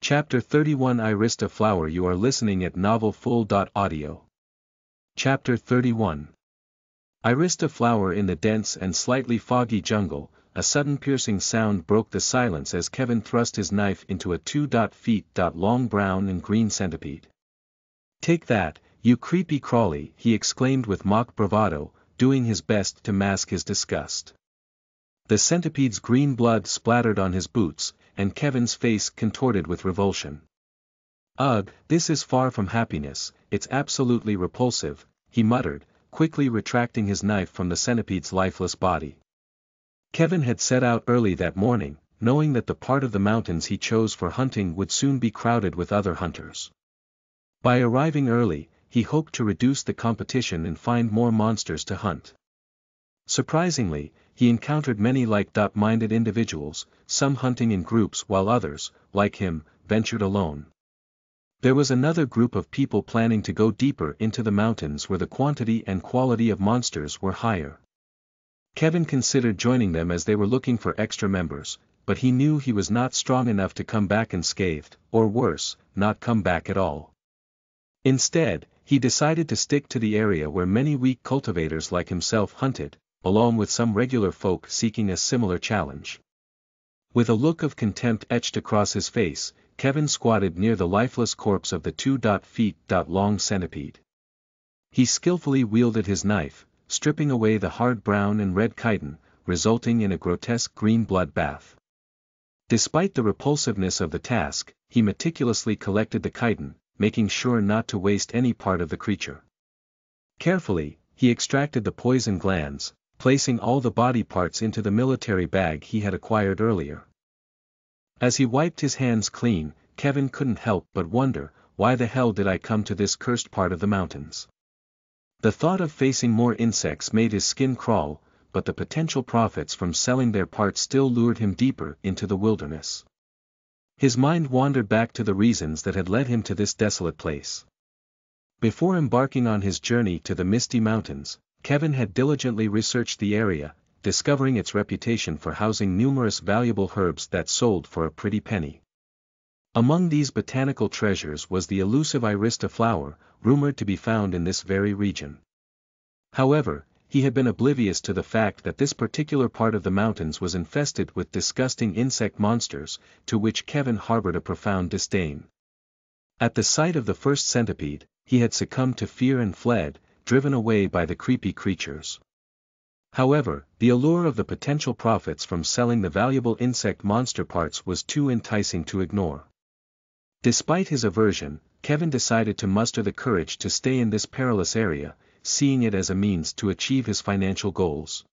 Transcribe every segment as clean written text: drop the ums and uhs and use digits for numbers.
Chapter 31 Irista Flower. You are listening at Novel Full. Audio. Chapter 31 Irista Flower. In the dense and slightly foggy jungle, a sudden piercing sound broke the silence as Kevin thrust his knife into a 2 feet long brown and green centipede. "Take that, you creepy crawly," he exclaimed with mock bravado, doing his best to mask his disgust. The centipede's green blood splattered on his boots, and Kevin's face contorted with revulsion. "Ugh, this is far from happiness, it's absolutely repulsive," he muttered, quickly retracting his knife from the centipede's lifeless body. Kevin had set out early that morning, knowing that the part of the mountains he chose for hunting would soon be crowded with other hunters. By arriving early, he hoped to reduce the competition and find more monsters to hunt. Surprisingly, he encountered many like-minded individuals, some hunting in groups while others, like him, ventured alone. There was another group of people planning to go deeper into the mountains where the quantity and quality of monsters were higher. Kevin considered joining them as they were looking for extra members, but he knew he was not strong enough to come back unscathed, or worse, not come back at all. Instead, he decided to stick to the area where many weak cultivators like himself hunted, along with some regular folk seeking a similar challenge. With a look of contempt etched across his face, Kevin squatted near the lifeless corpse of the 2 feet long centipede. He skillfully wielded his knife, stripping away the hard brown and red chitin, resulting in a grotesque green blood bath. Despite the repulsiveness of the task, he meticulously collected the chitin, making sure not to waste any part of the creature. Carefully, he extracted the poison glands, placing all the body parts into the military bag he had acquired earlier. As he wiped his hands clean, Kevin couldn't help but wonder, why the hell did I come to this cursed part of the mountains? The thought of facing more insects made his skin crawl, but the potential profits from selling their parts still lured him deeper into the wilderness. His mind wandered back to the reasons that had led him to this desolate place. Before embarking on his journey to the Misty Mountains, Kevin had diligently researched the area, discovering its reputation for housing numerous valuable herbs that sold for a pretty penny. Among these botanical treasures was the elusive Irista flower, rumored to be found in this very region. However, he had been oblivious to the fact that this particular part of the mountains was infested with disgusting insect monsters, to which Kevin harbored a profound disdain. At the sight of the first centipede, he had succumbed to fear and fled, driven away by the creepy creatures. However, the allure of the potential profits from selling the valuable insect monster parts was too enticing to ignore. Despite his aversion, Kevin decided to muster the courage to stay in this perilous area, seeing it as a means to achieve his financial goals.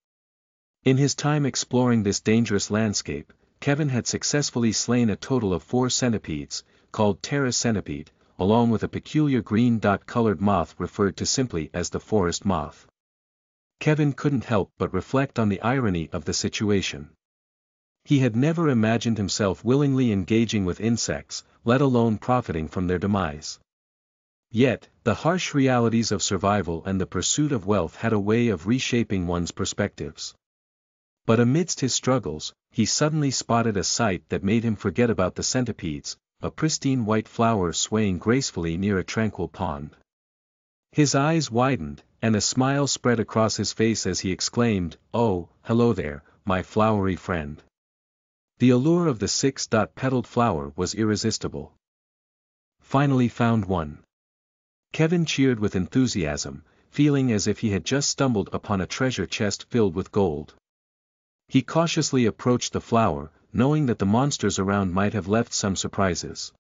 In his time exploring this dangerous landscape, Kevin had successfully slain a total of 4 centipedes, called Terra centipede, along with a peculiar green colored moth referred to simply as the forest moth. Kevin couldn't help but reflect on the irony of the situation. He had never imagined himself willingly engaging with insects, let alone profiting from their demise. Yet, the harsh realities of survival and the pursuit of wealth had a way of reshaping one's perspectives. But amidst his struggles, he suddenly spotted a sight that made him forget about the centipedes, a pristine white flower swaying gracefully near a tranquil pond. His eyes widened, and a smile spread across his face as he exclaimed, "Oh, hello there, my flowery friend." The allure of the 6-petaled flower was irresistible. Finally found one. Kevin cheered with enthusiasm, feeling as if he had just stumbled upon a treasure chest filled with gold. He cautiously approached the flower, knowing that the monsters around might have left some surprises.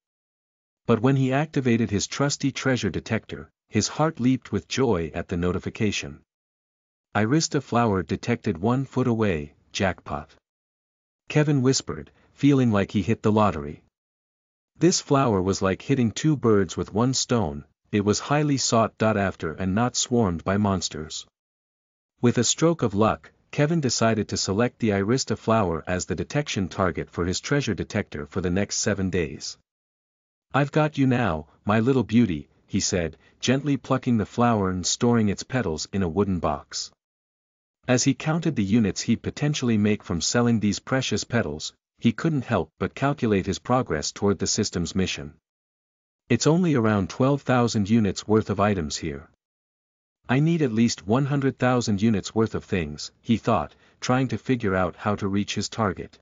But when he activated his trusty treasure detector, his heart leaped with joy at the notification. Irista flower detected 1 foot away, jackpot. Kevin whispered, feeling like he hit the lottery. This flower was like hitting 2 birds with 1 stone, it was highly sought after and not swarmed by monsters. With a stroke of luck, Kevin decided to select the Irista flower as the detection target for his treasure detector for the next 7 days. "I've got you now, my little beauty," he said, gently plucking the flower and storing its petals in a wooden box. As he counted the units he'd potentially make from selling these precious petals, he couldn't help but calculate his progress toward the system's mission. It's only around 12,000 units worth of items here. I need at least 100,000 units worth of things, he thought, trying to figure out how to reach his target.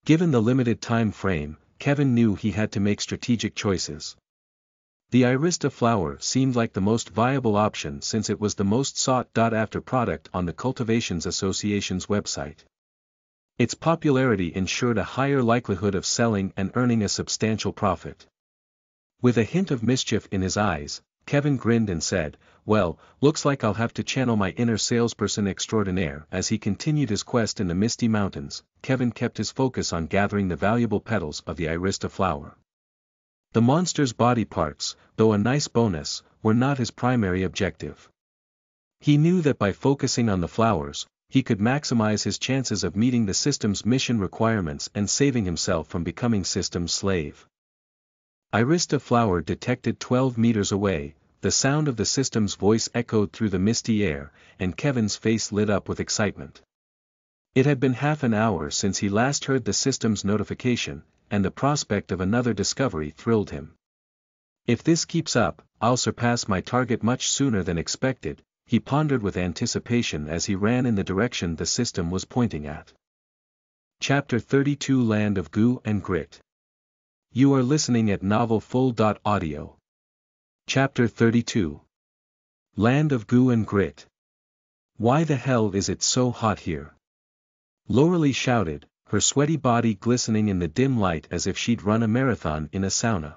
Given the limited time frame, Kevin knew he had to make strategic choices. The Irista flower seemed like the most viable option since it was the most sought-after product on the Cultivations Association's website. Its popularity ensured a higher likelihood of selling and earning a substantial profit. With a hint of mischief in his eyes, Kevin grinned and said, "Well, looks like I'll have to channel my inner salesperson extraordinaire." As he continued his quest in the Misty Mountains, Kevin kept his focus on gathering the valuable petals of the Irista flower. The monster's body parts, though a nice bonus, were not his primary objective. He knew that by focusing on the flowers, he could maximize his chances of meeting the system's mission requirements and saving himself from becoming system's slave. Irista flower detected 12 meters away. The sound of the system's voice echoed through the misty air, and Kevin's face lit up with excitement. It had been half an hour since he last heard the system's notification, and the prospect of another discovery thrilled him. If this keeps up, I'll surpass my target much sooner than expected, he pondered with anticipation as he ran in the direction the system was pointing at. Chapter 32 Land of Goo and Grit. You are listening at novelfull.audio. Chapter 32. Land of Goo and Grit. Why the hell is it so hot here? Loralee shouted, her sweaty body glistening in the dim light as if she'd run a marathon in a sauna.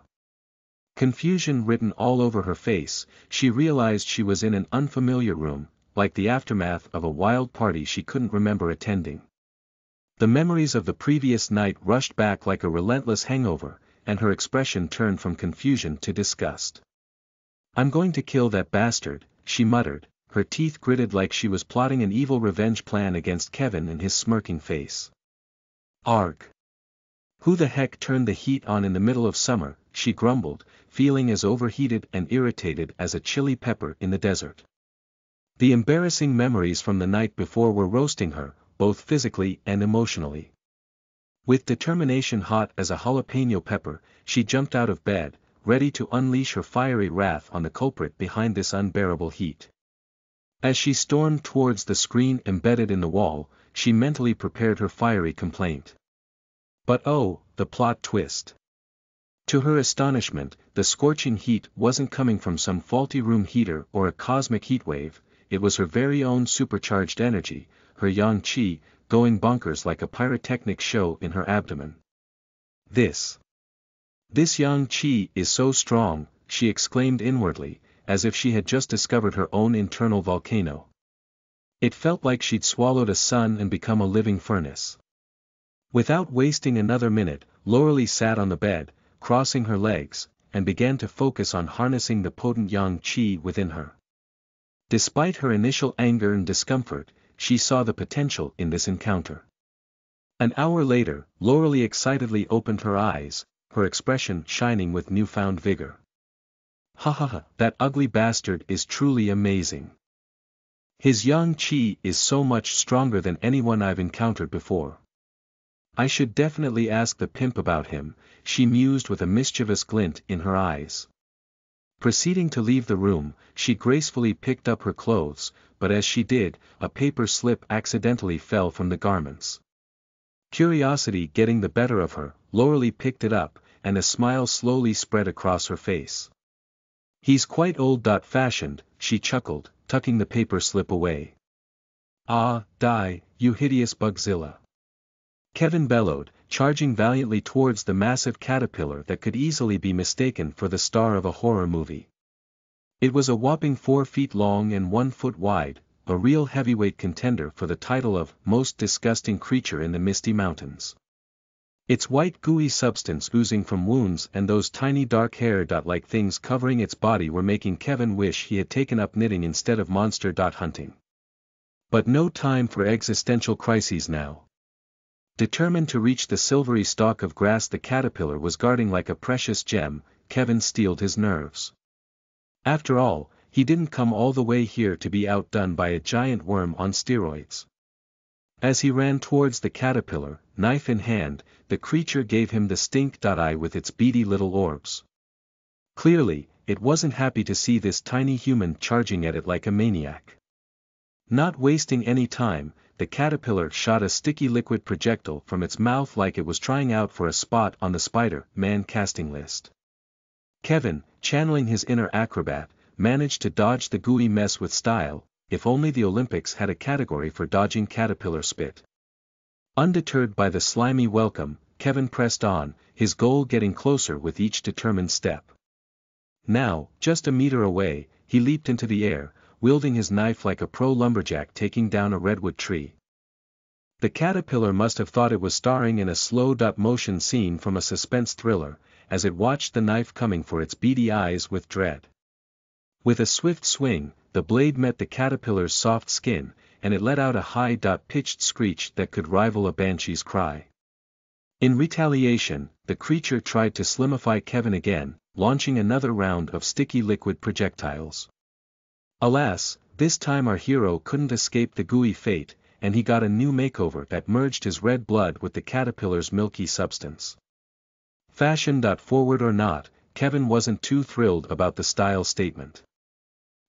Confusion written all over her face, she realized she was in an unfamiliar room, like the aftermath of a wild party she couldn't remember attending. The memories of the previous night rushed back like a relentless hangover, and her expression turned from confusion to disgust. "I'm going to kill that bastard," she muttered, her teeth gritted like she was plotting an evil revenge plan against Kevin and his smirking face. "Arg. Who the heck turned the heat on in the middle of summer?" she grumbled, feeling as overheated and irritated as a chili pepper in the desert. The embarrassing memories from the night before were roasting her, both physically and emotionally. With determination hot as a jalapeno pepper, she jumped out of bed, ready to unleash her fiery wrath on the culprit behind this unbearable heat. As she stormed towards the screen embedded in the wall, she mentally prepared her fiery complaint. But oh, the plot twist. To her astonishment, the scorching heat wasn't coming from some faulty room heater or a cosmic heatwave, it was her very own supercharged energy, her yang qi, going bonkers like a pyrotechnic show in her abdomen. This yang qi is so strong, she exclaimed inwardly, as if she had just discovered her own internal volcano. It felt like she'd swallowed a sun and become a living furnace. Without wasting another minute, Loralee sat on the bed, crossing her legs, and began to focus on harnessing the potent yang qi within her. Despite her initial anger and discomfort, she saw the potential in this encounter. An hour later, Loralee excitedly opened her eyes, her expression shining with newfound vigor. "Ha ha ha, that ugly bastard is truly amazing. His yang qi is so much stronger than anyone I've encountered before. I should definitely ask the pimp about him," she mused with a mischievous glint in her eyes. Proceeding to leave the room, she gracefully picked up her clothes, but as she did, a paper slip accidentally fell from the garments. Curiosity getting the better of her, Loralee picked it up, and a smile slowly spread across her face. "He's quite old-fashioned," she chuckled, tucking the paper slip away. "Ah, die, you hideous bugzilla!" Kevin bellowed, charging valiantly towards the massive caterpillar that could easily be mistaken for the star of a horror movie. It was a whopping 4 feet long and 1 foot wide, a real heavyweight contender for the title of most disgusting creature in the Misty Mountains. Its white gooey substance oozing from wounds and those tiny dark hair-like things covering its body were making Kevin wish he had taken up knitting instead of monster-hunting. But no time for existential crises now. Determined to reach the silvery stalk of grass the caterpillar was guarding like a precious gem, Kevin steeled his nerves. After all, he didn't come all the way here to be outdone by a giant worm on steroids. As he ran towards the caterpillar, knife in hand, the creature gave him the stink-eye with its beady little orbs. Clearly, it wasn't happy to see this tiny human charging at it like a maniac. Not wasting any time, the caterpillar shot a sticky liquid projectile from its mouth like it was trying out for a spot on the Spider-Man casting list. Kevin, channeling his inner acrobat, managed to dodge the gooey mess with style. If only the Olympics had a category for dodging caterpillar spit. Undeterred by the slimy welcome, Kevin pressed on, his goal getting closer with each determined step. Now, just a meter away, he leaped into the air, wielding his knife like a pro lumberjack taking down a redwood tree. The caterpillar must have thought it was starring in a slow-motion scene from a suspense thriller, as it watched the knife coming for its beady eyes with dread. With a swift swing, the blade met the caterpillar's soft skin, and it let out a high-pitched screech that could rival a banshee's cry. In retaliation, the creature tried to slimify Kevin again, launching another round of sticky liquid projectiles. Alas, this time our hero couldn't escape the gooey fate, and he got a new makeover that merged his red blood with the caterpillar's milky substance. Fashion. Forward or not, Kevin wasn't too thrilled about the style statement.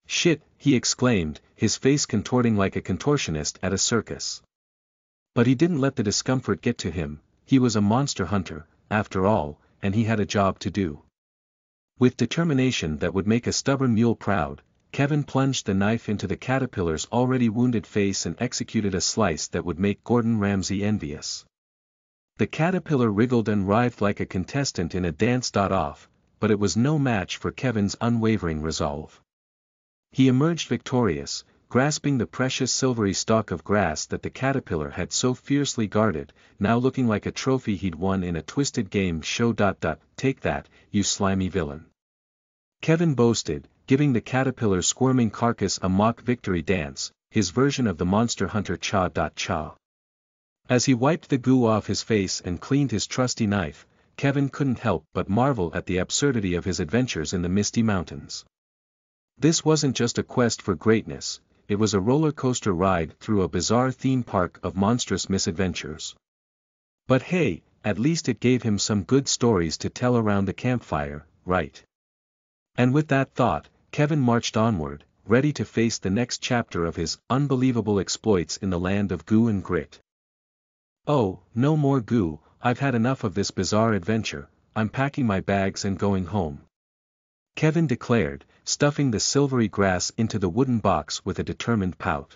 "Shit," he exclaimed, his face contorting like a contortionist at a circus. But he didn't let the discomfort get to him. He was a monster hunter, after all, and he had a job to do. With determination that would make a stubborn mule proud, Kevin plunged the knife into the caterpillar's already wounded face and executed a slice that would make Gordon Ramsay envious. The caterpillar wriggled and writhed like a contestant in a dance-off, but it was no match for Kevin's unwavering resolve. He emerged victorious, grasping the precious silvery stalk of grass that the caterpillar had so fiercely guarded, now looking like a trophy he'd won in a twisted game show. "Take that, you slimy villain," Kevin boasted, giving the caterpillar's squirming carcass a mock victory dance, his version of the monster hunter cha-cha. As he wiped the goo off his face and cleaned his trusty knife, Kevin couldn't help but marvel at the absurdity of his adventures in the Misty Mountains. This wasn't just a quest for greatness, it was a roller coaster ride through a bizarre theme park of monstrous misadventures. But hey, at least it gave him some good stories to tell around the campfire, right? And with that thought, Kevin marched onward, ready to face the next chapter of his unbelievable exploits in the land of goo and grit. "Oh, no more goo, I've had enough of this bizarre adventure, I'm packing my bags and going home," Kevin declared, stuffing the silvery grass into the wooden box with a determined pout.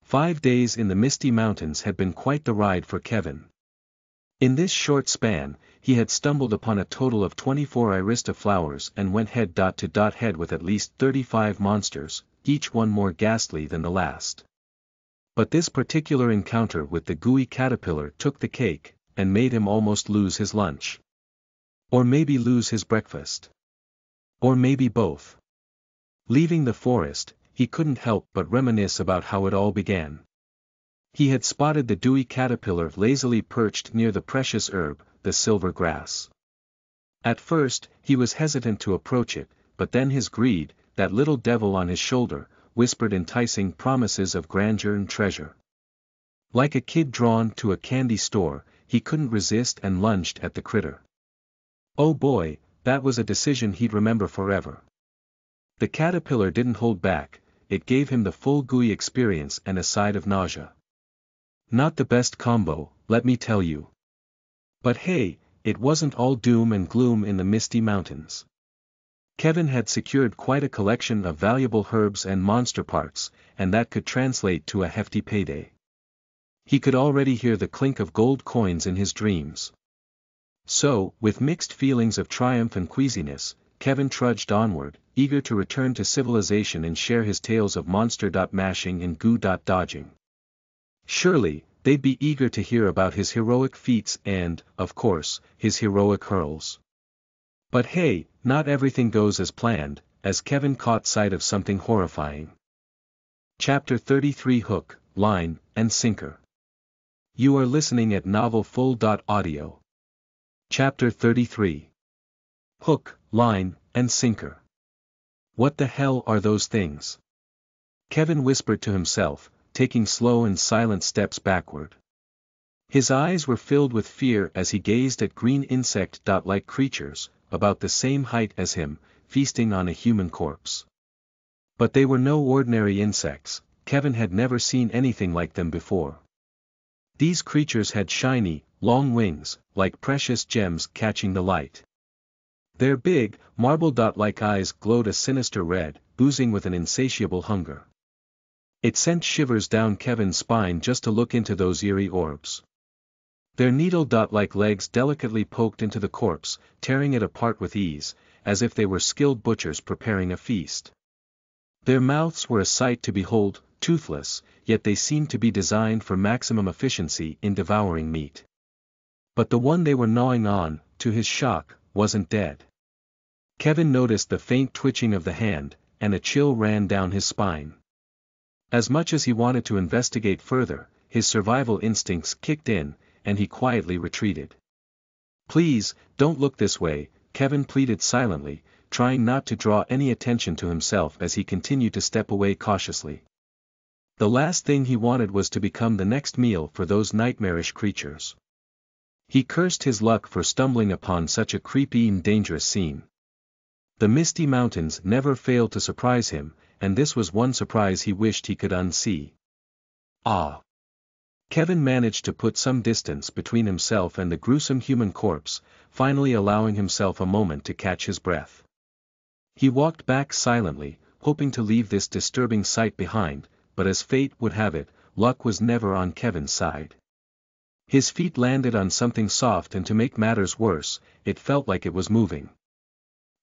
5 days in the Misty Mountains had been quite the ride for Kevin. In this short span, he had stumbled upon a total of 24 Irista flowers and went head-to-head with at least 35 monsters, each one more ghastly than the last. But this particular encounter with the gooey caterpillar took the cake, and made him almost lose his lunch. Or maybe lose his breakfast. Or maybe both. Leaving the forest, he couldn't help but reminisce about how it all began. He had spotted the dewy caterpillar lazily perched near the precious herb, the silver grass. At first, he was hesitant to approach it, but then his greed, that little devil on his shoulder, whispered enticing promises of grandeur and treasure. Like a kid drawn to a candy store, he couldn't resist and lunged at the critter. Oh boy, that was a decision he'd remember forever. The caterpillar didn't hold back, it gave him the full gooey experience and a side of nausea. Not the best combo, let me tell you. But hey, it wasn't all doom and gloom in the Misty Mountains. Kevin had secured quite a collection of valuable herbs and monster parts, and that could translate to a hefty payday. He could already hear the clink of gold coins in his dreams. So, with mixed feelings of triumph and queasiness, Kevin trudged onward, eager to return to civilization and share his tales of monster-mashing and goo-dodging. Surely, they'd be eager to hear about his heroic feats and, of course, his heroic hurls. But hey, not everything goes as planned, as Kevin caught sight of something horrifying. Chapter 33 Hook, Line, and Sinker. You are listening at novelfull.audio. Chapter 33. Hook, Line, and Sinker. What the hell are those things? Kevin whispered to himself, taking slow and silent steps backward. His eyes were filled with fear as he gazed at green insect-like creatures, about the same height as him, feasting on a human corpse. But they were no ordinary insects. Kevin had never seen anything like them before. These creatures had shiny, long wings, like precious gems catching the light. Their big, marble-like eyes glowed a sinister red, oozing with an insatiable hunger. It sent shivers down Kevin's spine just to look into those eerie orbs. Their needle-like legs delicately poked into the corpse, tearing it apart with ease, as if they were skilled butchers preparing a feast. Their mouths were a sight to behold, toothless, yet they seemed to be designed for maximum efficiency in devouring meat. But the one they were gnawing on, to his shock, wasn't dead. Kevin noticed the faint twitching of the hand, and a chill ran down his spine. As much as he wanted to investigate further, his survival instincts kicked in, and he quietly retreated. "Please, don't look this way," Kevin pleaded silently, trying not to draw any attention to himself as he continued to step away cautiously. The last thing he wanted was to become the next meal for those nightmarish creatures. He cursed his luck for stumbling upon such a creepy and dangerous scene. The misty mountains never failed to surprise him, and this was one surprise he wished he could unsee. Ah! Kevin managed to put some distance between himself and the gruesome human corpse, finally allowing himself a moment to catch his breath. He walked back silently, hoping to leave this disturbing sight behind, but as fate would have it, luck was never on Kevin's side. His feet landed on something soft, and to make matters worse, it felt like it was moving.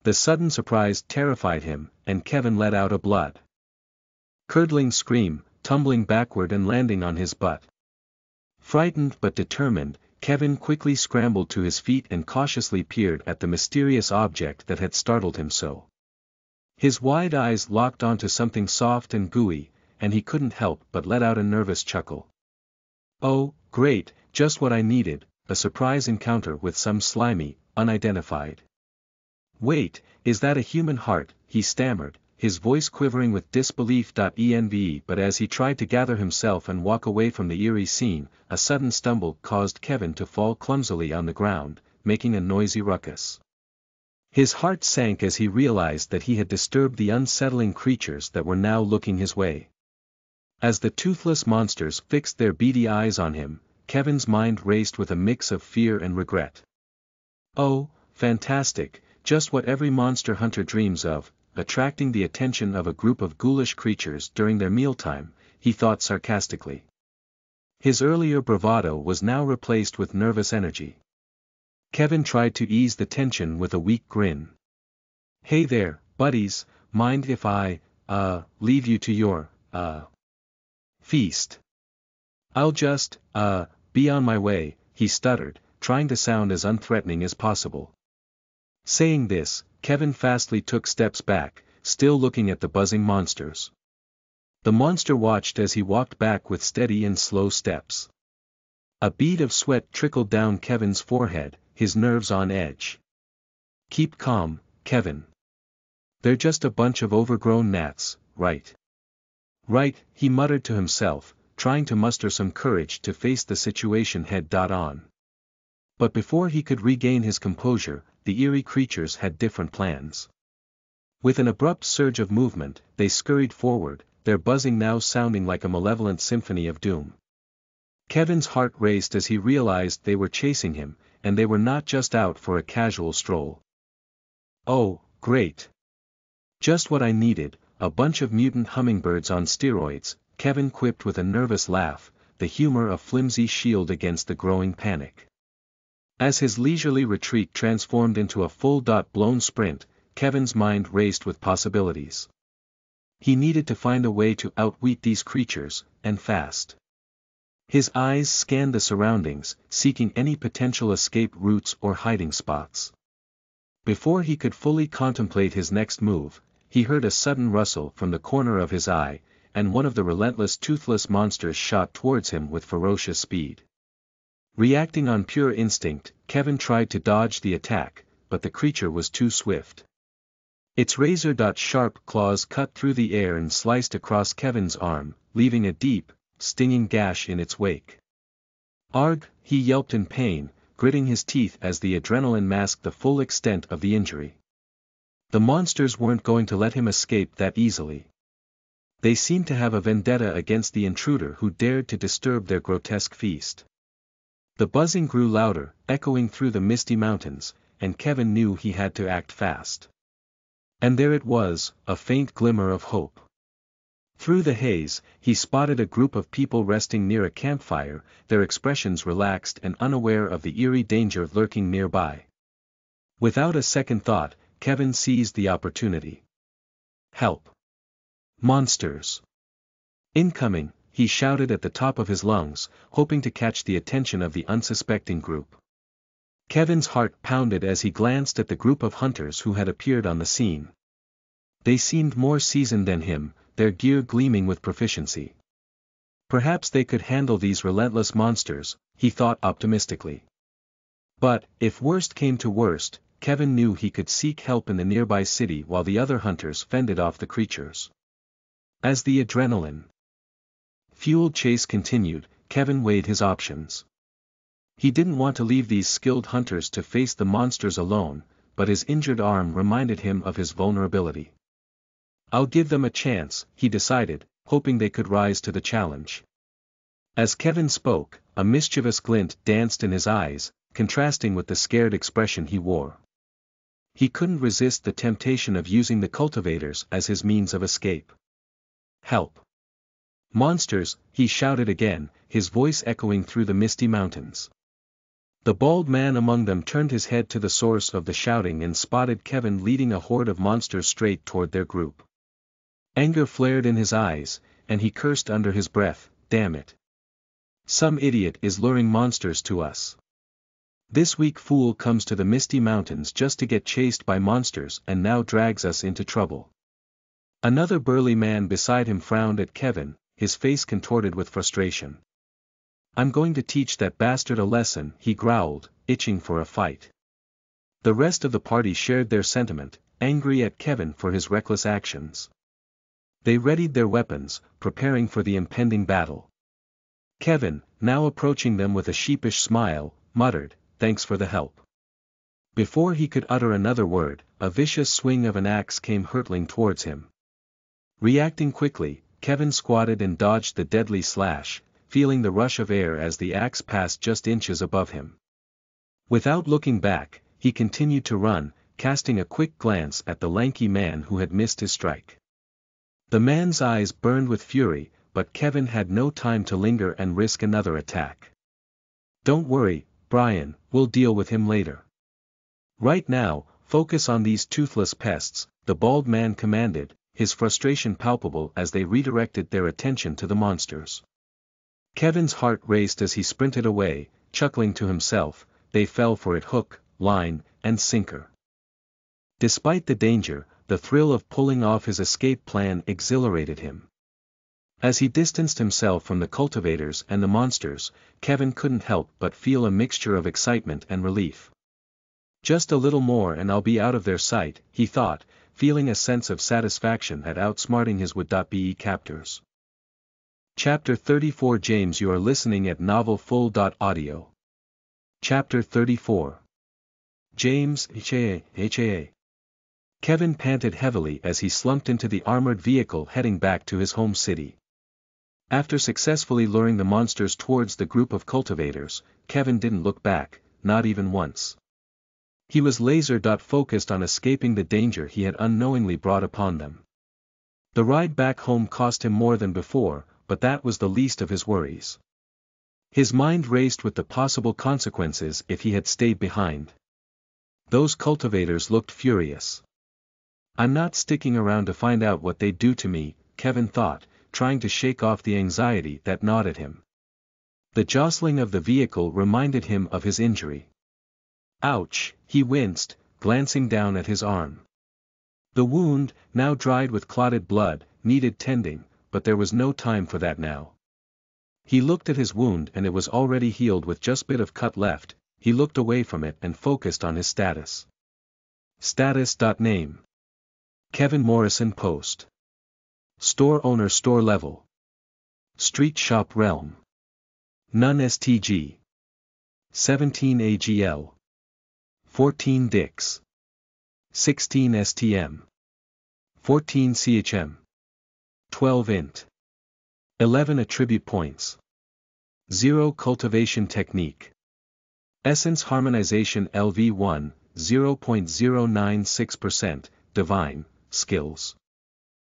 The sudden surprise terrified him, and Kevin let out a blood-curdling scream, tumbling backward and landing on his butt. Frightened but determined, Kevin quickly scrambled to his feet and cautiously peered at the mysterious object that had startled him so. His wide eyes locked onto something soft and gooey, and he couldn't help but let out a nervous chuckle. "Oh, great, just what I needed, a surprise encounter with some slimy, unidentified." "Wait, is that a human heart?" he stammered, his voice quivering with disbelief. But as he tried to gather himself and walk away from the eerie scene, a sudden stumble caused Kevin to fall clumsily on the ground, making a noisy ruckus. His heart sank as he realized that he had disturbed the unsettling creatures that were now looking his way. As the toothless monsters fixed their beady eyes on him, Kevin's mind raced with a mix of fear and regret. Oh, fantastic, just what every monster hunter dreams of, attracting the attention of a group of ghoulish creatures during their mealtime, he thought sarcastically. His earlier bravado was now replaced with nervous energy. Kevin tried to ease the tension with a weak grin. "Hey there, buddies, mind if I, leave you to your, feast? I'll just, be on my way," he stuttered, trying to sound as unthreatening as possible. Saying this, Kevin fastly took steps back, still looking at the buzzing monsters. The monster watched as he walked back with steady and slow steps. A bead of sweat trickled down Kevin's forehead, his nerves on edge. "Keep calm, Kevin. They're just a bunch of overgrown gnats, right?" "Right," he muttered to himself, trying to muster some courage to face the situation head-on. But before he could regain his composure, the eerie creatures had different plans. With an abrupt surge of movement, they scurried forward, their buzzing now sounding like a malevolent symphony of doom. Kevin's heart raced as he realized they were chasing him, and they were not just out for a casual stroll. "Oh, great. Just what I needed, a bunch of mutant hummingbirds on steroids," Kevin quipped with a nervous laugh, the humor a flimsy shield against the growing panic. As his leisurely retreat transformed into a full-blown sprint, Kevin's mind raced with possibilities. He needed to find a way to outwit these creatures, and fast. His eyes scanned the surroundings, seeking any potential escape routes or hiding spots. Before he could fully contemplate his next move, he heard a sudden rustle from the corner of his eye, and one of the relentless toothless monsters shot towards him with ferocious speed. Reacting on pure instinct, Kevin tried to dodge the attack, but the creature was too swift. Its razor-sharp claws cut through the air and sliced across Kevin's arm, leaving a deep, stinging gash in its wake. "Arg!" he yelped in pain, gritting his teeth as the adrenaline masked the full extent of the injury. The monsters weren't going to let him escape that easily. They seemed to have a vendetta against the intruder who dared to disturb their grotesque feast. The buzzing grew louder, echoing through the misty mountains, and Kevin knew he had to act fast. And there it was, a faint glimmer of hope. Through the haze, he spotted a group of people resting near a campfire, their expressions relaxed and unaware of the eerie danger lurking nearby. Without a second thought, Kevin seized the opportunity. "Help! Monsters! Incoming!" he shouted at the top of his lungs, hoping to catch the attention of the unsuspecting group. Kevin's heart pounded as he glanced at the group of hunters who had appeared on the scene. They seemed more seasoned than him, their gear gleaming with proficiency. Perhaps they could handle these relentless monsters, he thought optimistically. But, if worst came to worst, Kevin knew he could seek help in the nearby city while the other hunters fended off the creatures. As the adrenaline-fueled chase continued, Kevin weighed his options. He didn't want to leave these skilled hunters to face the monsters alone, but his injured arm reminded him of his vulnerability. "I'll give them a chance," he decided, hoping they could rise to the challenge. As Kevin spoke, a mischievous glint danced in his eyes, contrasting with the scared expression he wore. He couldn't resist the temptation of using the cultivators as his means of escape. "Help! Monsters!" he shouted again, his voice echoing through the misty mountains. The bald man among them turned his head to the source of the shouting and spotted Kevin leading a horde of monsters straight toward their group. Anger flared in his eyes, and he cursed under his breath, "Damn it! Some idiot is luring monsters to us. This weak fool comes to the misty mountains just to get chased by monsters and now drags us into trouble." Another burly man beside him frowned at Kevin, his face contorted with frustration. "I'm going to teach that bastard a lesson," he growled, itching for a fight. The rest of the party shared their sentiment, angry at Kevin for his reckless actions. They readied their weapons, preparing for the impending battle. Kevin, now approaching them with a sheepish smile, muttered, "Thanks for the help." Before he could utter another word, a vicious swing of an axe came hurtling towards him. Reacting quickly, Kevin squatted and dodged the deadly slash, feeling the rush of air as the axe passed just inches above him. Without looking back, he continued to run, casting a quick glance at the lanky man who had missed his strike. The man's eyes burned with fury, but Kevin had no time to linger and risk another attack. "Don't worry, Brian, we'll deal with him later. Right now, focus on these toothless pests," the bald man commanded, his frustration palpable as they redirected their attention to the monsters. Kevin's heart raced as he sprinted away, chuckling to himself, "They fell for it hook, line, and sinker." Despite the danger, the thrill of pulling off his escape plan exhilarated him. As he distanced himself from the cultivators and the monsters, Kevin couldn't help but feel a mixture of excitement and relief. "Just a little more and I'll be out of their sight," he thought, feeling a sense of satisfaction at outsmarting his would-be captors. Chapter 34 James, you are listening at novelfull.audio. Chapter 34. James, H.A. Kevin panted heavily as he slumped into the armored vehicle heading back to his home city. After successfully luring the monsters towards the group of cultivators, Kevin didn't look back, not even once. He was laser-focused on escaping the danger he had unknowingly brought upon them. The ride back home cost him more than before, but that was the least of his worries. His mind raced with the possible consequences if he had stayed behind. Those cultivators looked furious. "I'm not sticking around to find out what they'd do to me," Kevin thought, trying to shake off the anxiety that gnawed at him. The jostling of the vehicle reminded him of his injury. "Ouch," he winced, glancing down at his arm. The wound, now dried with clotted blood, needed tending, but there was no time for that now. He looked at his wound and it was already healed with just bit of cut left. He looked away from it and focused on his status. Status.name. Kevin Morrison Post. Store owner, store level. Street Shop Realm. None STG. 17 AGL. 14 Dix. 16 STM. 14 CHM. 12 Int. 11 Attribute Points. 0 Cultivation Technique. Essence Harmonization LV1, 0.096%, Divine, Skills.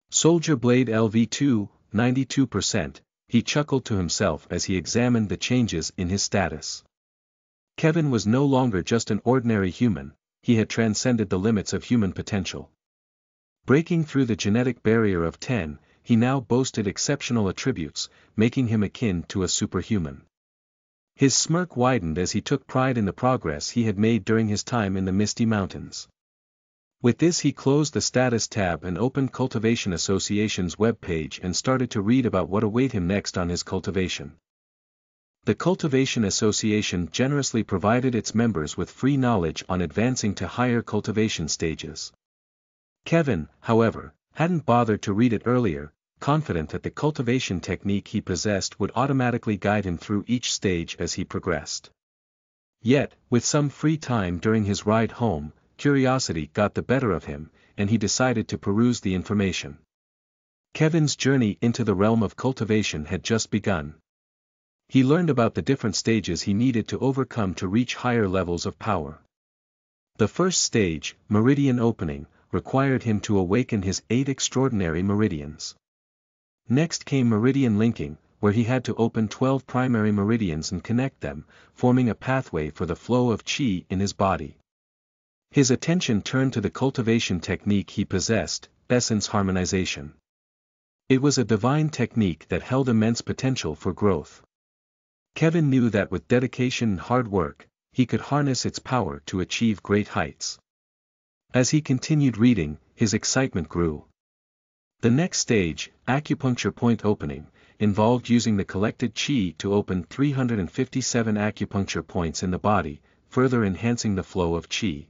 Soldier Blade LV2, 92%, he chuckled to himself as he examined the changes in his status. Kevin was no longer just an ordinary human, he had transcended the limits of human potential. Breaking through the genetic barrier of 10, he now boasted exceptional attributes, making him akin to a superhuman. His smirk widened as he took pride in the progress he had made during his time in the Misty Mountains. With this he closed the status tab and opened Cultivation Association's webpage and started to read about what awaited him next on his cultivation. The Cultivation Association generously provided its members with free knowledge on advancing to higher cultivation stages. Kevin, however, hadn't bothered to read it earlier, confident that the cultivation technique he possessed would automatically guide him through each stage as he progressed. Yet, with some free time during his ride home, curiosity got the better of him, and he decided to peruse the information. Kevin's journey into the realm of cultivation had just begun. He learned about the different stages he needed to overcome to reach higher levels of power. The first stage, Meridian Opening, required him to awaken his 8 extraordinary meridians. Next came Meridian Linking, where he had to open 12 primary meridians and connect them, forming a pathway for the flow of Qi in his body. His attention turned to the cultivation technique he possessed, Essence Harmonization. It was a divine technique that held immense potential for growth. Kevin knew that with dedication and hard work, he could harness its power to achieve great heights. As he continued reading, his excitement grew. The next stage, Acupuncture Point Opening, involved using the collected Qi to open 357 acupuncture points in the body, further enhancing the flow of Qi.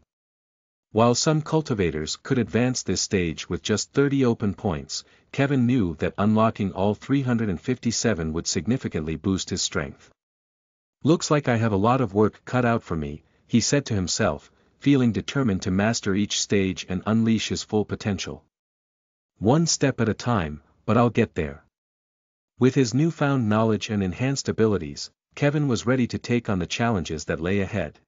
While some cultivators could advance this stage with just 30 open points, Kevin knew that unlocking all 357 would significantly boost his strength. "Looks like I have a lot of work cut out for me," he said to himself, feeling determined to master each stage and unleash his full potential. "One step at a time, but I'll get there." With his newfound knowledge and enhanced abilities, Kevin was ready to take on the challenges that lay ahead.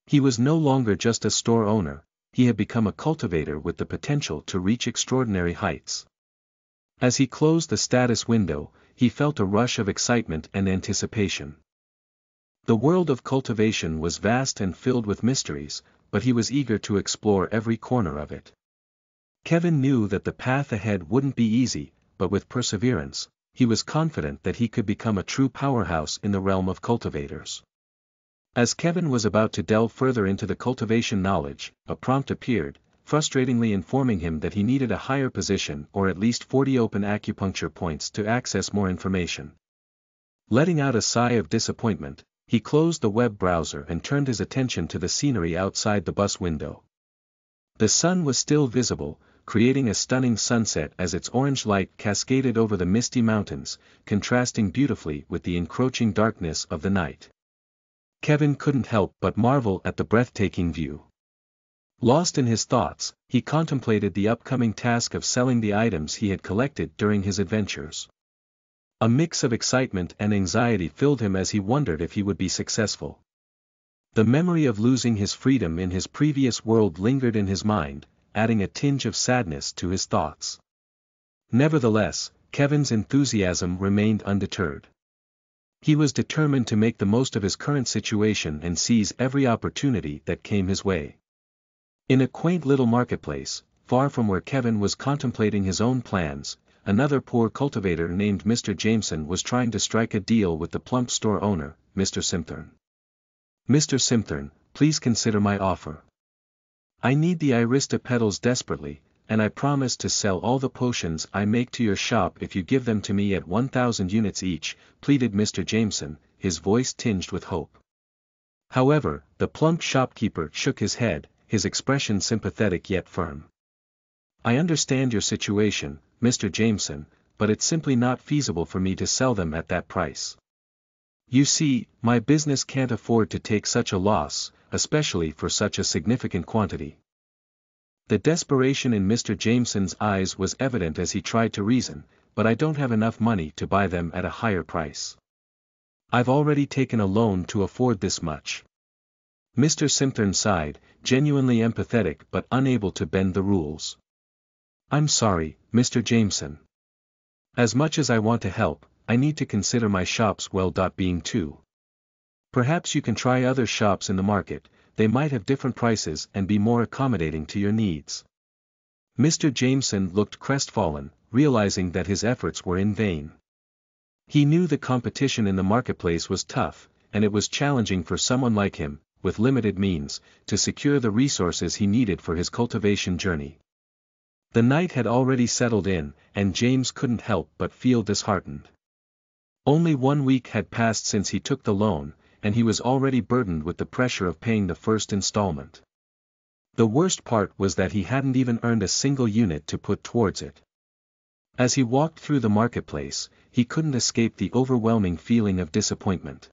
He was no longer just a store owner, he had become a cultivator with the potential to reach extraordinary heights. As he closed the status window, he felt a rush of excitement and anticipation. The world of cultivation was vast and filled with mysteries, but he was eager to explore every corner of it. Kevin knew that the path ahead wouldn't be easy, but with perseverance, he was confident that he could become a true powerhouse in the realm of cultivators. As Kevin was about to delve further into the cultivation knowledge, a prompt appeared, frustratingly informing him that he needed a higher position or at least 40 open acupuncture points to access more information. Letting out a sigh of disappointment, he closed the web browser and turned his attention to the scenery outside the bus window. The sun was still visible, creating a stunning sunset as its orange light cascaded over the misty mountains, contrasting beautifully with the encroaching darkness of the night. Kevin couldn't help but marvel at the breathtaking view. Lost in his thoughts, he contemplated the upcoming task of selling the items he had collected during his adventures. A mix of excitement and anxiety filled him as he wondered if he would be successful. The memory of losing his freedom in his previous world lingered in his mind, adding a tinge of sadness to his thoughts. Nevertheless, Kevin's enthusiasm remained undeterred. He was determined to make the most of his current situation and seize every opportunity that came his way. In a quaint little marketplace, far from where Kevin was contemplating his own plans, another poor cultivator named Mr. Jameson was trying to strike a deal with the plump store owner, Mr. Simthorn. "Mr. Simthorn, please consider my offer. I need the Irista petals desperately, and I promise to sell all the potions I make to your shop if you give them to me at 1,000 units each," pleaded Mr. Jameson, his voice tinged with hope. However, the plump shopkeeper shook his head, his expression sympathetic yet firm. "I understand your situation, Mr. Jameson, but it's simply not feasible for me to sell them at that price. You see, my business can't afford to take such a loss, especially for such a significant quantity. The desperation in Mr. Jameson's eyes was evident as he tried to reason, but I don't have enough money to buy them at a higher price. I've already taken a loan to afford this much. Mr. Simthorn sighed, genuinely empathetic but unable to bend the rules. I'm sorry, Mr. Jameson. As much as I want to help, I need to consider my shop's well-being too. Perhaps you can try other shops in the market, they might have different prices and be more accommodating to your needs. Mr. Jameson looked crestfallen, realizing that his efforts were in vain. He knew the competition in the marketplace was tough, and it was challenging for someone like him, with limited means, to secure the resources he needed for his cultivation journey. The night had already settled in, and James couldn't help but feel disheartened. Only 1 week had passed since he took the loan, and he was already burdened with the pressure of paying the first installment. The worst part was that he hadn't even earned a single unit to put towards it. As he walked through the marketplace, he couldn't escape the overwhelming feeling of disappointment.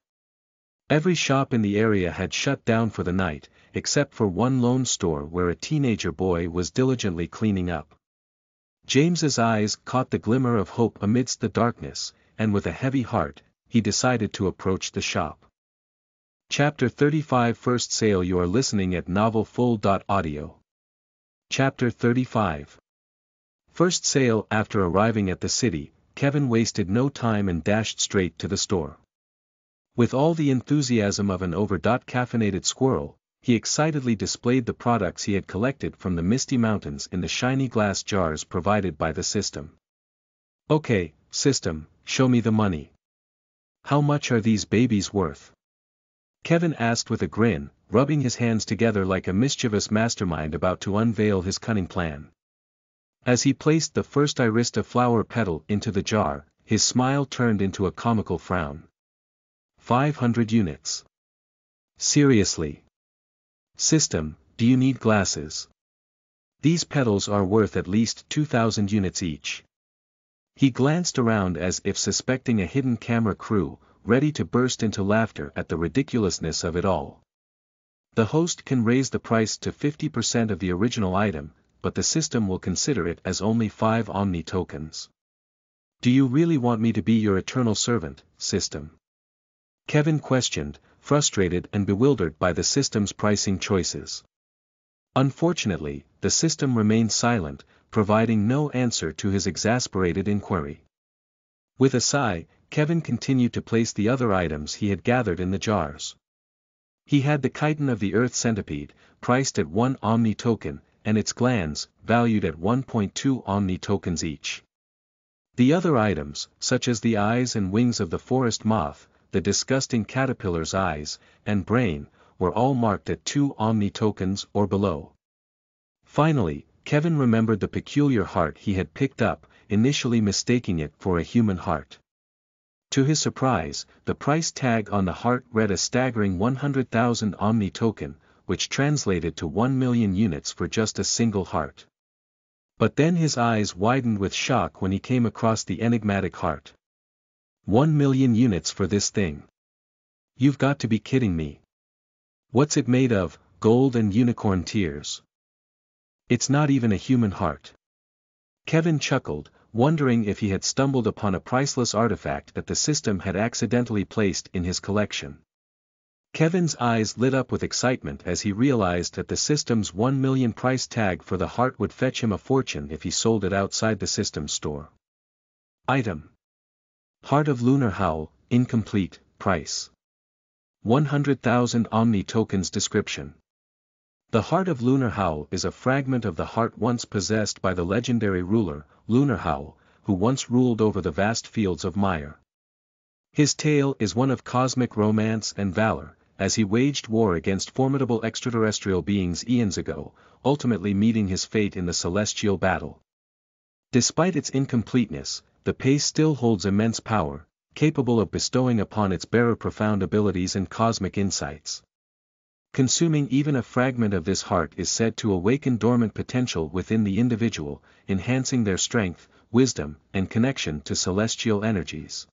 Every shop in the area had shut down for the night, except for one lone store where a teenager boy was diligently cleaning up. James's eyes caught the glimmer of hope amidst the darkness, and with a heavy heart, he decided to approach the shop. Chapter 35 First Sale. You are listening at novelfull.audio. Chapter 35. First sale. After arriving at the city, Kevin wasted no time and dashed straight to the store. With all the enthusiasm of an over-caffeinated squirrel, he excitedly displayed the products he had collected from the misty mountains in the shiny glass jars provided by the system. Okay, system, show me the money. How much are these babies worth? Kevin asked with a grin, rubbing his hands together like a mischievous mastermind about to unveil his cunning plan. As he placed the first Arista flower petal into the jar, his smile turned into a comical frown. 500 units. Seriously? System, do you need glasses? These petals are worth at least 2,000 units each. He glanced around as if suspecting a hidden camera crew, ready to burst into laughter at the ridiculousness of it all. The host can raise the price to 50% of the original item, but the system will consider it as only 5 Omni tokens. Do you really want me to be your eternal servant, system? Kevin questioned, frustrated and bewildered by the system's pricing choices. Unfortunately, the system remained silent, providing no answer to his exasperated inquiry. With a sigh, Kevin continued to place the other items he had gathered in the jars. He had the chitin of the Earth centipede, priced at 1 Omni token, and its glands, valued at 1.2 Omni tokens each. The other items, such as the eyes and wings of the forest moth, the disgusting caterpillar's eyes, and brain, were all marked at 2 Omni tokens or below. Finally, Kevin remembered the peculiar heart he had picked up, initially mistaking it for a human heart. To his surprise, the price tag on the heart read a staggering 100,000 Omni token, which translated to 1 million units for just a single heart. But then his eyes widened with shock when he came across the enigmatic heart. 1 million units for this thing. You've got to be kidding me. What's it made of? Gold and unicorn tears. It's not even a human heart. Kevin chuckled, wondering if he had stumbled upon a priceless artifact that the system had accidentally placed in his collection. Kevin's eyes lit up with excitement as he realized that the system's 1 million price tag for the heart would fetch him a fortune if he sold it outside the system's store. Item: Heart of Lunar Howl, incomplete, price 100,000 Omni tokens. Description: The Heart of Lunar Howl is a fragment of the heart once possessed by the legendary ruler, Lunar Howl, who once ruled over the vast fields of Mire. His tale is one of cosmic romance and valor, as he waged war against formidable extraterrestrial beings eons ago, ultimately meeting his fate in the celestial battle. Despite its incompleteness, the pace still holds immense power, capable of bestowing upon its bearer profound abilities and cosmic insights. Consuming even a fragment of this heart is said to awaken dormant potential within the individual, enhancing their strength, wisdom, and connection to celestial energies.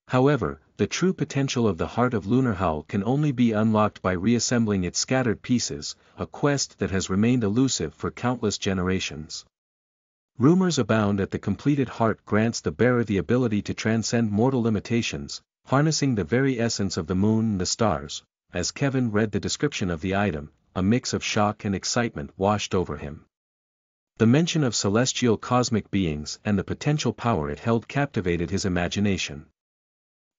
However, the true potential of the heart of Lunar Hull can only be unlocked by reassembling its scattered pieces, a quest that has remained elusive for countless generations. Rumors abound that the completed heart grants the bearer the ability to transcend mortal limitations, harnessing the very essence of the moon and the stars. As Kevin read the description of the item, a mix of shock and excitement washed over him. The mention of celestial cosmic beings and the potential power it held captivated his imagination.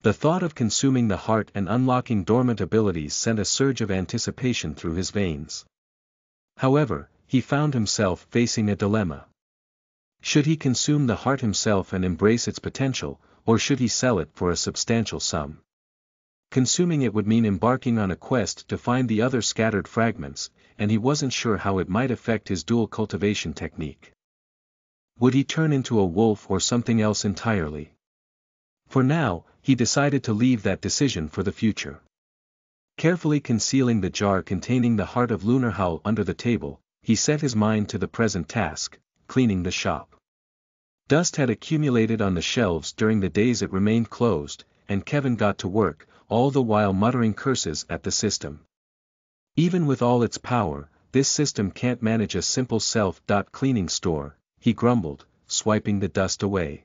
The thought of consuming the heart and unlocking dormant abilities sent a surge of anticipation through his veins. However, he found himself facing a dilemma. Should he consume the heart himself and embrace its potential, or should he sell it for a substantial sum? Consuming it would mean embarking on a quest to find the other scattered fragments, and he wasn't sure how it might affect his dual cultivation technique. Would he turn into a wolf or something else entirely? For now, he decided to leave that decision for the future. Carefully concealing the jar containing the heart of Lunar Hull under the table, he set his mind to the present task, cleaning the shop. Dust had accumulated on the shelves during the days it remained closed, and Kevin got to work, all the while muttering curses at the system. Even with all its power, this system can't manage a simple self-cleaning store, he grumbled, swiping the dust away.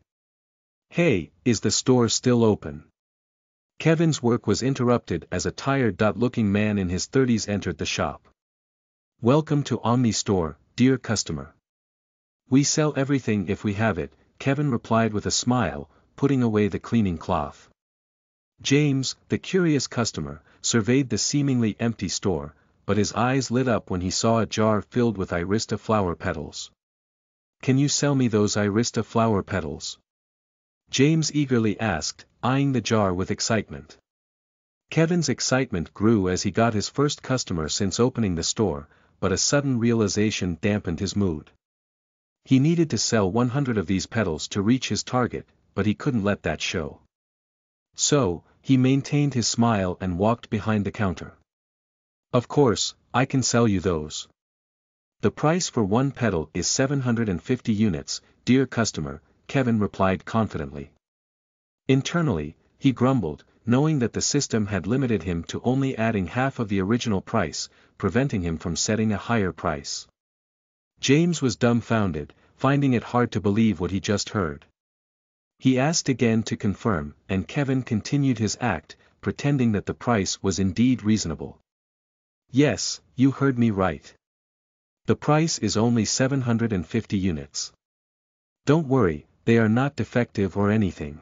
Hey, is the store still open? Kevin's work was interrupted as a tired-looking man in his 30s entered the shop. Welcome to Omnistore, dear customer. We sell everything if we have it, Kevin replied with a smile, putting away the cleaning cloth. James, the curious customer, surveyed the seemingly empty store, but his eyes lit up when he saw a jar filled with Irista flower petals. Can you sell me those Irista flower petals? James eagerly asked, eyeing the jar with excitement. Kevin's excitement grew as he got his first customer since opening the store, but a sudden realization dampened his mood. He needed to sell 100 of these petals to reach his target, but he couldn't let that show. So, he maintained his smile and walked behind the counter. Of course, I can sell you those. The price for one petal is 750 units, dear customer, Kevin replied confidently. Internally, he grumbled, knowing that the system had limited him to only adding half of the original price, preventing him from setting a higher price. James was dumbfounded, finding it hard to believe what he just heard. He asked again to confirm, and Kevin continued his act, pretending that the price was indeed reasonable. Yes, you heard me right. The price is only 750 units. Don't worry, they are not defective or anything.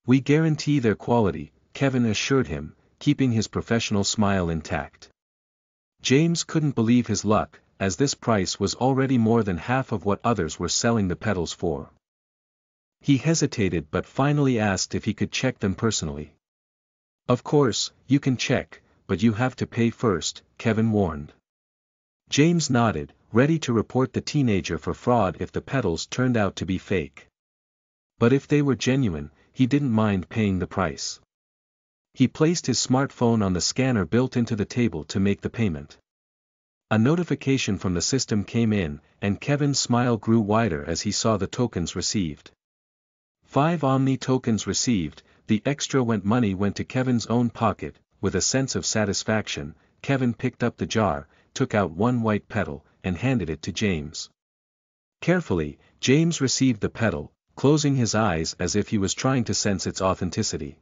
We guarantee their quality, Kevin assured him, keeping his professional smile intact. James couldn't believe his luck, as this price was already more than half of what others were selling the petals for. He hesitated but finally asked if he could check them personally. Of course, you can check, but you have to pay first, Kevin warned. James nodded, ready to report the teenager for fraud if the petals turned out to be fake. But if they were genuine, he didn't mind paying the price. He placed his smartphone on the scanner built into the table to make the payment. A notification from the system came in, and Kevin's smile grew wider as he saw the tokens received. 5 Omni tokens received, the extra money went to Kevin's own pocket. With a sense of satisfaction, Kevin picked up the jar, took out one white petal, and handed it to James. Carefully, James received the petal, closing his eyes as if he was trying to sense its authenticity.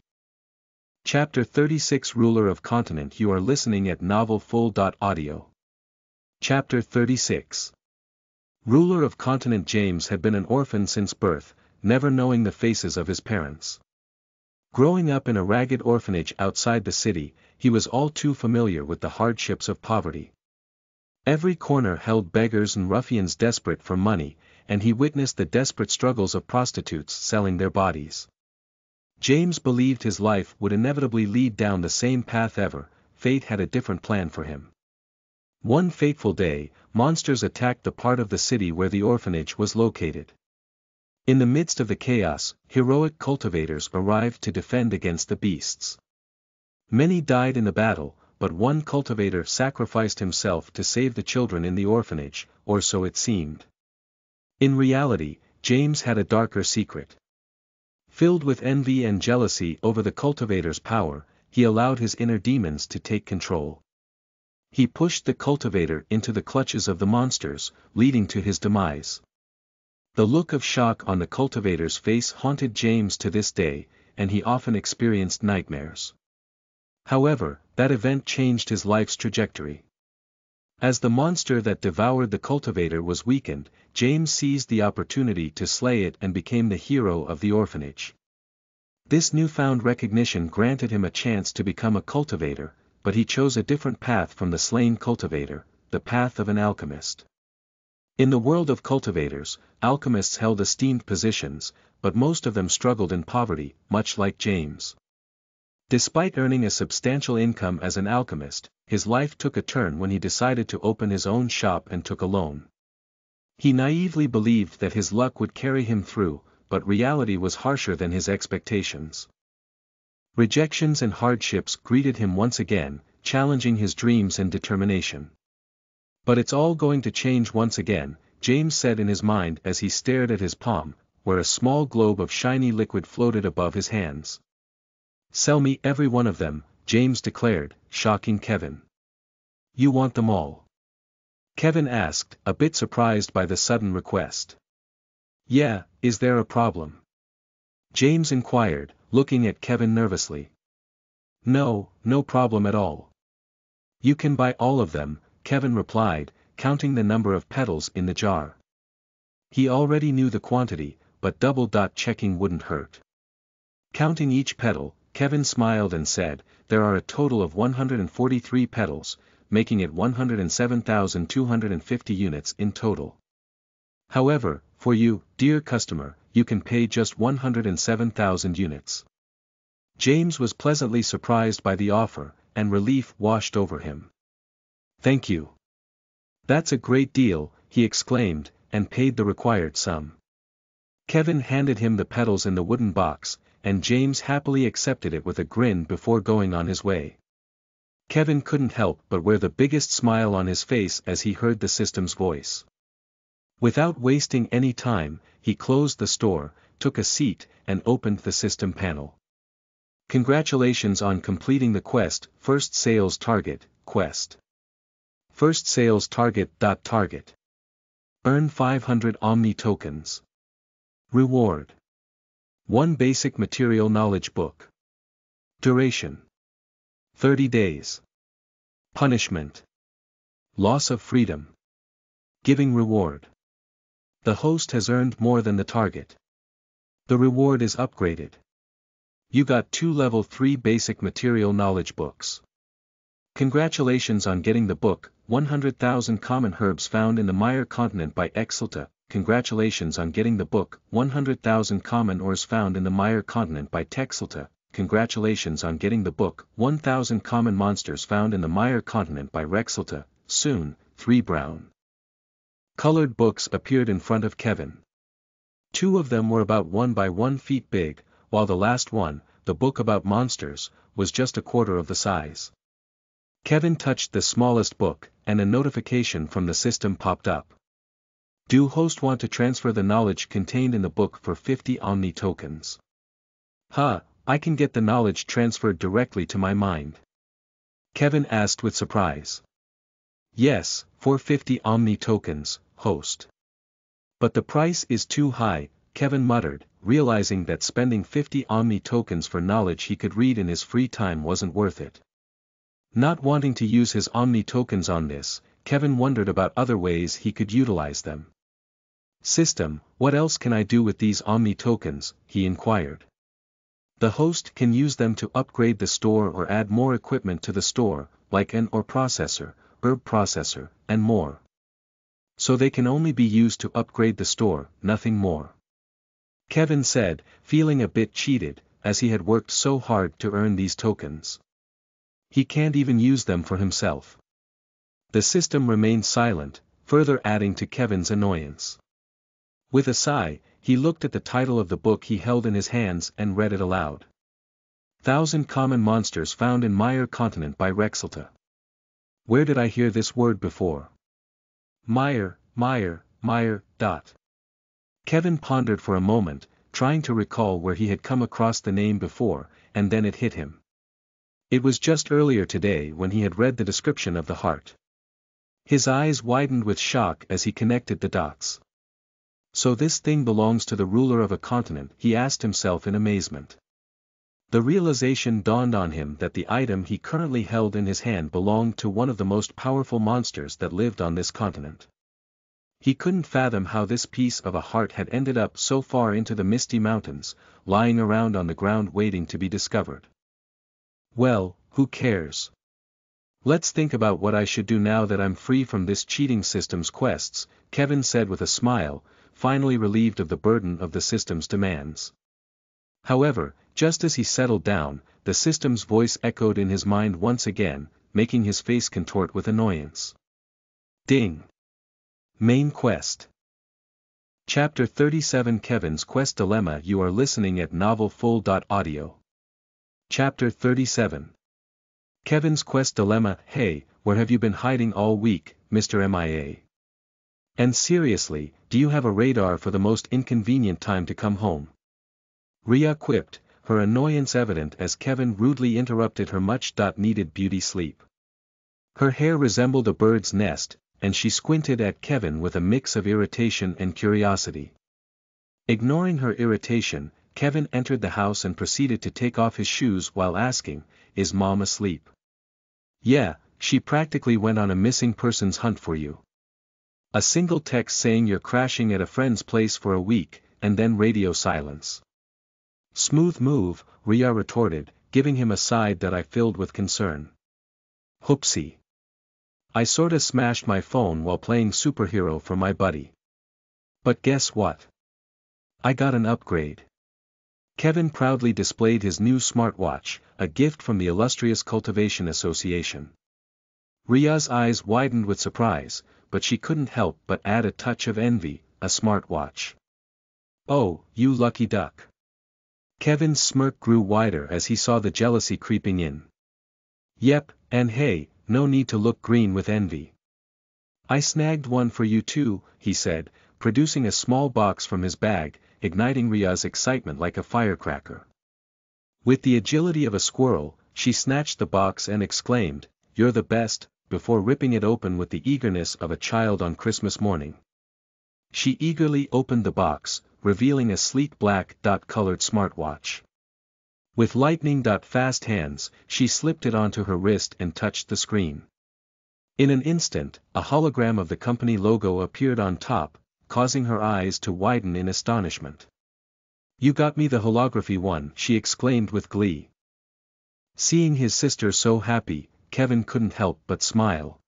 Chapter 36 Ruler of Continent. You are listening at novelfull.audio. Chapter 36. Ruler of Continent. James had been an orphan since birth, never knowing the faces of his parents. Growing up in a ragged orphanage outside the city, he was all too familiar with the hardships of poverty. Every corner held beggars and ruffians desperate for money, and he witnessed the desperate struggles of prostitutes selling their bodies. James believed his life would inevitably lead down the same path ever. Fate had a different plan for him. One fateful day, monsters attacked the part of the city where the orphanage was located. In the midst of the chaos, heroic cultivators arrived to defend against the beasts. Many died in the battle, but one cultivator sacrificed himself to save the children in the orphanage, or so it seemed. In reality, James had a darker secret. Filled with envy and jealousy over the cultivator's power, he allowed his inner demons to take control. He pushed the cultivator into the clutches of the monsters, leading to his demise. The look of shock on the cultivator's face haunted James to this day, and he often experienced nightmares. However, that event changed his life's trajectory. As the monster that devoured the cultivator was weakened, James seized the opportunity to slay it and became the hero of the orphanage. This newfound recognition granted him a chance to become a cultivator, but he chose a different path from the slain cultivator, the path of an alchemist. In the world of cultivators, alchemists held esteemed positions, but most of them struggled in poverty, much like James. Despite earning a substantial income as an alchemist, his life took a turn when he decided to open his own shop and took a loan. He naively believed that his luck would carry him through, but reality was harsher than his expectations. Rejections and hardships greeted him once again, challenging his dreams and determination. But it's all going to change once again, James said in his mind as he stared at his palm, where a small globe of shiny liquid floated above his hands. "Sell me every one of them," James declared, shocking Kevin. "You want them all?" Kevin asked, a bit surprised by the sudden request. "Yeah, is there a problem?" James inquired, looking at Kevin nervously. "No, no problem at all. You can buy all of them," Kevin replied, counting the number of petals in the jar. He already knew the quantity, but double-checking wouldn't hurt. Counting each petal, Kevin smiled and said, "There are a total of 143 petals, making it 107,250 units in total. However, for you, dear customer, you can pay just 107,000 units." James was pleasantly surprised by the offer, and relief washed over him. "Thank you. That's a great deal," he exclaimed, and paid the required sum. Kevin handed him the petals in the wooden box, and James happily accepted it with a grin before going on his way. Kevin couldn't help but wear the biggest smile on his face as he heard the system's voice. Without wasting any time, he closed the store, took a seat, and opened the system panel. "Congratulations on completing the quest, first sales target, quest. First sales target. Target. Earn 500 Omni tokens. Reward. 1 basic material knowledge book. Duration. 30 days. Punishment. Loss of freedom. Giving reward. The host has earned more than the target. The reward is upgraded. You got 2 level 3 basic material knowledge books. Congratulations on getting the book, 100,000 common herbs found in the Mire continent by Exulta. Congratulations on getting the book, 100,000 common ores found in the Mire continent by Texulta. Congratulations on getting the book, 1,000 common monsters found in the Mire continent by Rexulta. Soon, 3 brown colored books appeared in front of Kevin. 2 of them were about 1 by 1 feet big, while the last one, the book about monsters, was just a quarter of the size. Kevin touched the smallest book, and a notification from the system popped up. "Do host want to transfer the knowledge contained in the book for 50 Omni tokens?" "Huh, I can get the knowledge transferred directly to my mind?" Kevin asked with surprise. "Yes, for 50 Omni tokens, host. But the price is too high," Kevin muttered, realizing that spending 50 Omni tokens for knowledge he could read in his free time wasn't worth it. Not wanting to use his Omni tokens on this, Kevin wondered about other ways he could utilize them. "System, what else can I do with these Omni tokens?" he inquired. "The host can use them to upgrade the store or add more equipment to the store, like an ore processor, herb processor, and more. So they can only be used to upgrade the store, nothing more," Kevin said, feeling a bit cheated, as he had worked so hard to earn these tokens. He can't even use them for himself. The system remained silent, further adding to Kevin's annoyance. With a sigh, he looked at the title of the book he held in his hands and read it aloud. 1,000 common monsters found in Mire continent by Rexulta. Where did I hear this word before? Mire. Kevin pondered for a moment, trying to recall where he had come across the name before, and then it hit him. It was just earlier today when he had read the description of the heart. His eyes widened with shock as he connected the dots. So this thing belongs to the ruler of a continent, he asked himself in amazement. The realization dawned on him that the item he currently held in his hand belonged to one of the most powerful monsters that lived on this continent. He couldn't fathom how this piece of a heart had ended up so far into the misty mountains, lying around on the ground waiting to be discovered. Well, who cares? Let's think about what I should do now that I'm free from this cheating system's quests, Kevin said with a smile, finally relieved of the burden of the system's demands. However, just as he settled down, the system's voice echoed in his mind once again, making his face contort with annoyance. Ding! Main quest. Chapter 37 Kevin's Quest Dilemma. You are listening at novelfull.audio. Chapter 37. Kevin's Quest Dilemma. Hey, where have you been hiding all week, Mr. MIA? And seriously, do you have a radar for the most inconvenient time to come home? Rhea quipped, her annoyance evident as Kevin rudely interrupted her much-needed beauty sleep. Her hair resembled a bird's nest, and she squinted at Kevin with a mix of irritation and curiosity. Ignoring her irritation, Kevin entered the house and proceeded to take off his shoes while asking, "Is Mom asleep?" "Yeah, she practically went on a missing persons hunt for you. A single text saying you're crashing at a friend's place for a week, and then radio silence." "Smooth move," Rhea retorted, giving him a side that eye filled with concern. "Hoopsie. I sorta smashed my phone while playing superhero for my buddy. But guess what? I got an upgrade." Kevin proudly displayed his new smartwatch, a gift from the illustrious Cultivation Association. Rhea's eyes widened with surprise, but she couldn't help but add a touch of envy, a smartwatch. "Oh, you lucky duck." Kevin's smirk grew wider as he saw the jealousy creeping in. "Yep, and hey, no need to look green with envy. I snagged one for you too," he said, producing a small box from his bag, igniting Rhea's excitement like a firecracker. With the agility of a squirrel, she snatched the box and exclaimed, "You're the best," before ripping it open with the eagerness of a child on Christmas morning. She eagerly opened the box, revealing a sleek black-colored smartwatch. With lightning-fast hands, she slipped it onto her wrist and touched the screen. In an instant, a hologram of the company logo appeared on top, causing her eyes to widen in astonishment. "You got me the holography one," she exclaimed with glee. Seeing his sister so happy, Kevin couldn't help but smile.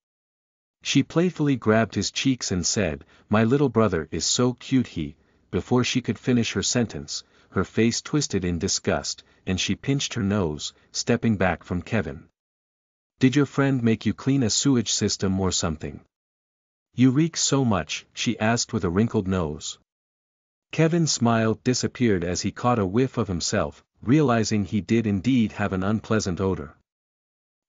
She playfully grabbed his cheeks and said, "My little brother is so cute." Before she could finish her sentence, her face twisted in disgust, and she pinched her nose, stepping back from Kevin. "Did your friend make you clean a sewage system or something? You reek so much," she asked with a wrinkled nose. Kevin's smile disappeared as he caught a whiff of himself, realizing he did indeed have an unpleasant odor.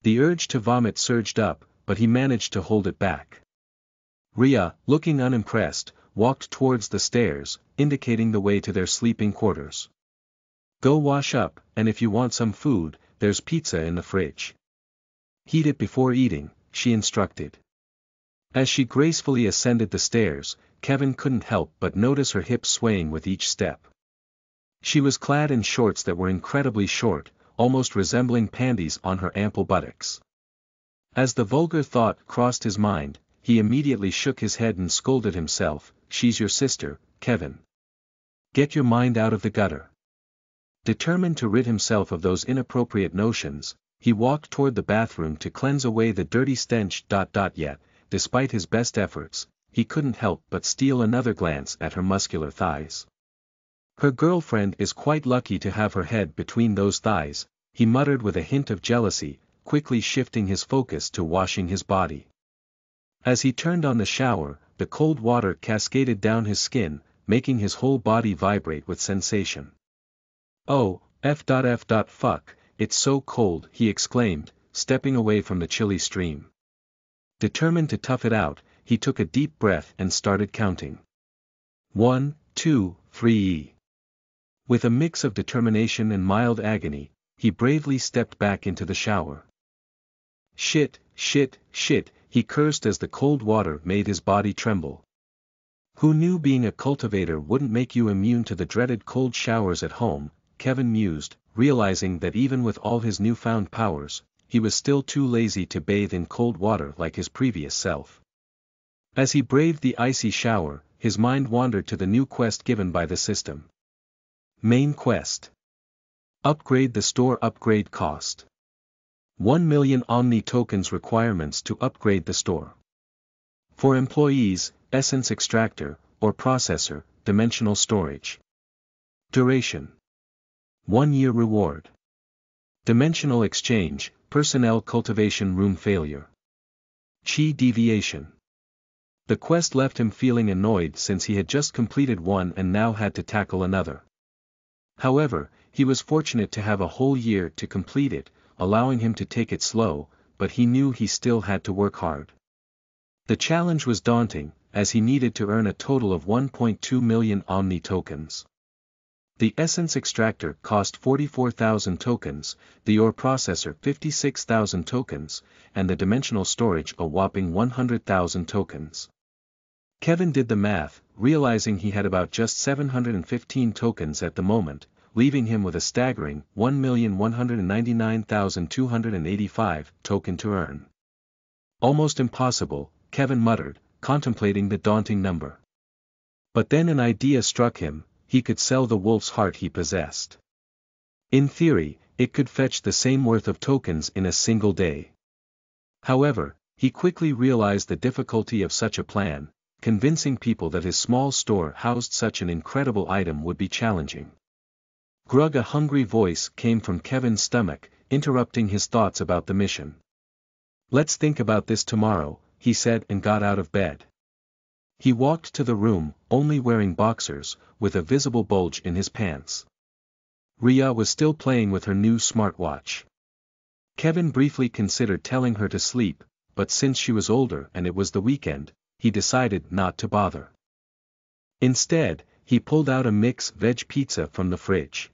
The urge to vomit surged up, but he managed to hold it back. Rhea, looking unimpressed, walked towards the stairs, indicating the way to their sleeping quarters. "Go wash up, and if you want some food, there's pizza in the fridge. Heat it before eating," she instructed. As she gracefully ascended the stairs, Kevin couldn't help but notice her hips swaying with each step. She was clad in shorts that were incredibly short, almost resembling panties on her ample buttocks. As the vulgar thought crossed his mind, he immediately shook his head and scolded himself, "She's your sister, Kevin. Get your mind out of the gutter." Determined to rid himself of those inappropriate notions, he walked toward the bathroom to cleanse away the dirty stench. Yet, despite his best efforts, he couldn't help but steal another glance at her muscular thighs. "Her girlfriend is quite lucky to have her head between those thighs," he muttered with a hint of jealousy, quickly shifting his focus to washing his body. As he turned on the shower, the cold water cascaded down his skin, making his whole body vibrate with sensation. "Oh, fuck, it's so cold," he exclaimed, stepping away from the chilly stream. Determined to tough it out, he took a deep breath and started counting. 1, 2, free. With a mix of determination and mild agony, he bravely stepped back into the shower. Shit, shit, shit, he cursed as the cold water made his body tremble. Who knew being a cultivator wouldn't make you immune to the dreaded cold showers at home, Kevin mused, realizing that even with all his newfound powers, he was still too lazy to bathe in cold water like his previous self. As he braved the icy shower, his mind wandered to the new quest given by the system. Main quest. Upgrade the store. Upgrade cost. 1 million Omni tokens. Requirements to upgrade the store. For employees, essence extractor, or processor, dimensional storage. Duration. 1 year. Reward. Dimensional exchange, personnel cultivation room failure. Chi deviation. The quest left him feeling annoyed since he had just completed one and now had to tackle another. However, he was fortunate to have a whole year to complete it, allowing him to take it slow, but he knew he still had to work hard. The challenge was daunting, as he needed to earn a total of 1.2 million Omni tokens. The essence extractor cost 44,000 tokens, the ore processor 56,000 tokens, and the dimensional storage a whopping 100,000 tokens. Kevin did the math, realizing he had about just 715 tokens at the moment, leaving him with a staggering 1,199,285 token to earn. Almost impossible, Kevin muttered, contemplating the daunting number. But then an idea struck him. He could sell the wolf's heart he possessed. In theory, it could fetch the same worth of tokens in a single day. However, he quickly realized the difficulty of such a plan. Convincing people that his small store housed such an incredible item would be challenging. Grug, a hungry voice came from Kevin's stomach, interrupting his thoughts about the mission. Let's think about this tomorrow, he said and got out of bed. He walked to the room, only wearing boxers, with a visible bulge in his pants. Rhea was still playing with her new smartwatch. Kevin briefly considered telling her to sleep, but since she was older and it was the weekend, he decided not to bother. Instead, he pulled out a mixed veg pizza from the fridge.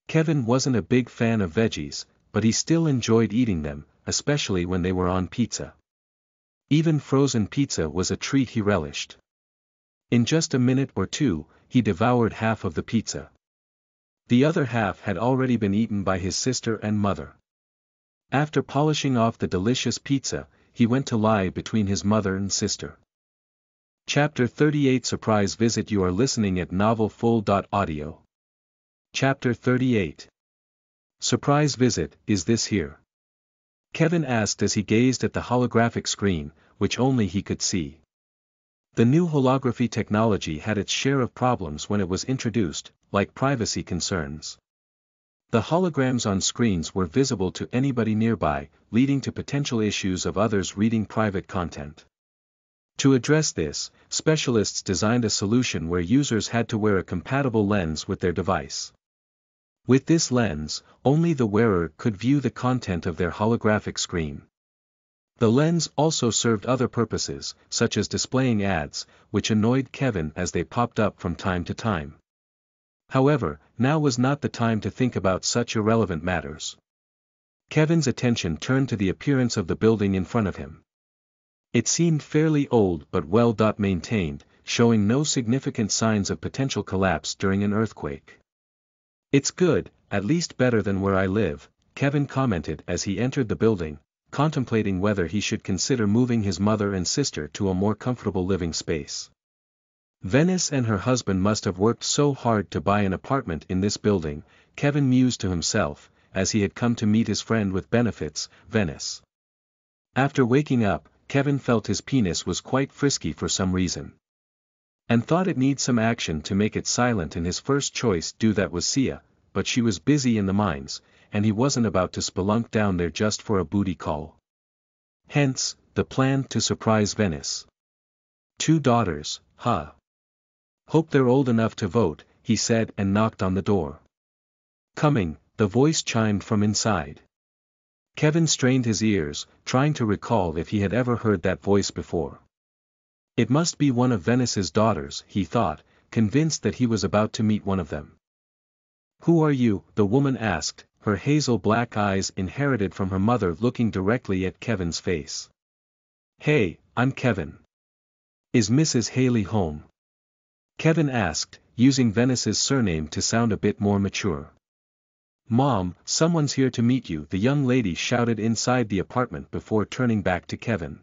Kevin wasn't a big fan of veggies, but he still enjoyed eating them, especially when they were on pizza. Even frozen pizza was a treat he relished. In just a minute or two, he devoured half of the pizza. The other half had already been eaten by his sister and mother. After polishing off the delicious pizza, he went to lie between his mother and sister. Chapter 38 Surprise Visit. You are listening at novelfull.audio. Chapter 38. Surprise visit. Is this here? Kevin asked as he gazed at the holographic screen, which only he could see. The new holography technology had its share of problems when it was introduced, like privacy concerns. The holograms on screens were visible to anybody nearby, leading to potential issues of others reading private content. To address this, specialists designed a solution where users had to wear a compatible lens with their device. With this lens, only the wearer could view the content of their holographic screen. The lens also served other purposes, such as displaying ads, which annoyed Kevin as they popped up from time to time. However, now was not the time to think about such irrelevant matters. Kevin's attention turned to the appearance of the building in front of him. It seemed fairly old but well maintained, showing no significant signs of potential collapse during an earthquake. It's good, at least better than where I live, Kevin commented as he entered the building, contemplating whether he should consider moving his mother and sister to a more comfortable living space. Venice and her husband must have worked so hard to buy an apartment in this building, Kevin mused to himself, as he had come to meet his friend with benefits, Venice. After waking up, Kevin felt his penis was quite frisky for some reason. And thought it needed some action to make it silent, and his first choice do that was Sia, but she was busy in the mines, and he wasn't about to spelunk down there just for a booty call. Hence, the plan to surprise Venice. 2 daughters, huh? Hope they're old enough to vote, he said and knocked on the door. Coming, the voice chimed from inside. Kevin strained his ears, trying to recall if he had ever heard that voice before. It must be one of Venice's daughters, he thought, convinced that he was about to meet one of them. "Who are you?" the woman asked, her hazel black eyes inherited from her mother looking directly at Kevin's face. "Hey, I'm Kevin. Is Mrs. Haley home?" Kevin asked, using Venice's surname to sound a bit more mature. "Mom, someone's here to meet you," the young lady shouted inside the apartment before turning back to Kevin.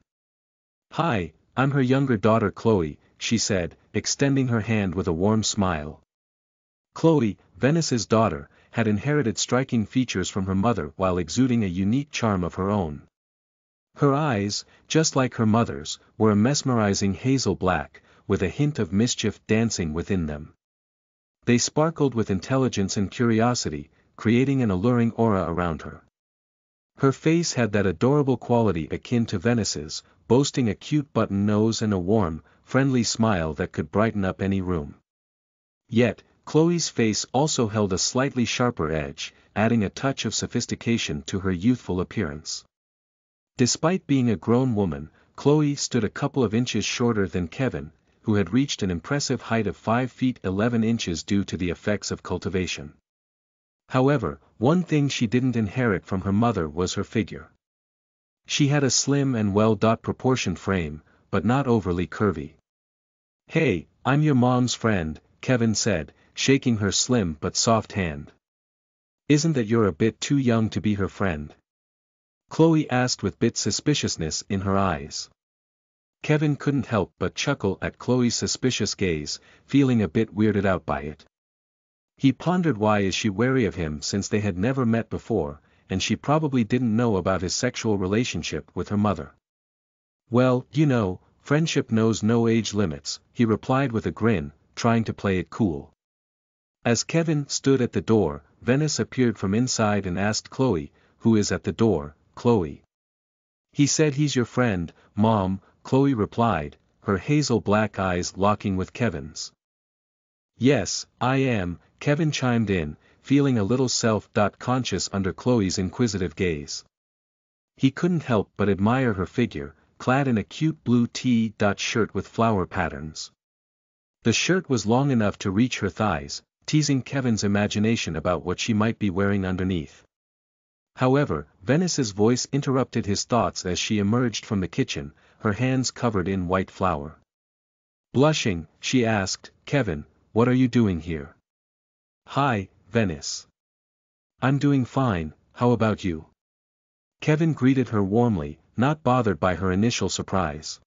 "Hi, I'm her younger daughter Chloe," she said, extending her hand with a warm smile. Chloe, Venice's daughter, had inherited striking features from her mother while exuding a unique charm of her own. Her eyes, just like her mother's, were a mesmerizing hazel black, with a hint of mischief dancing within them. They sparkled with intelligence and curiosity, creating an alluring aura around her. Her face had that adorable quality akin to Venice's, boasting a cute button nose and a warm, friendly smile that could brighten up any room. Yet, Chloe's face also held a slightly sharper edge, adding a touch of sophistication to her youthful appearance. Despite being a grown woman, Chloe stood a couple of inches shorter than Kevin, who had reached an impressive height of 5 feet 11 inches due to the effects of cultivation. However, one thing she didn't inherit from her mother was her figure. She had a slim and well-proportioned frame, but not overly curvy. "Hey, I'm your mom's friend," Kevin said, shaking her slim but soft hand. "Isn't that you're a bit too young to be her friend?" Chloe asked with bit suspiciousness in her eyes. Kevin couldn't help but chuckle at Chloe's suspicious gaze, feeling a bit weirded out by it. He pondered why is she wary of him since they had never met before, and she probably didn't know about his sexual relationship with her mother. "Well, you know, friendship knows no age limits," he replied with a grin, trying to play it cool. As Kevin stood at the door, Venice appeared from inside and asked Chloe, "Who is at the door, Chloe?" "He said he's your friend, Mom," Chloe replied, her hazel black eyes locking with Kevin's. "Yes, I am," Kevin chimed in, feeling a little self-conscious under Chloe's inquisitive gaze. He couldn't help but admire her figure, clad in a cute blue T-shirt with flower patterns. The shirt was long enough to reach her thighs, teasing Kevin's imagination about what she might be wearing underneath. However, Venice's voice interrupted his thoughts as she emerged from the kitchen, her hands covered in white flour. Blushing, she asked, "Kevin, what are you doing here?" "Hi, Venice. I'm doing fine, how about you?" Kevin greeted her warmly, not bothered by her initial surprise.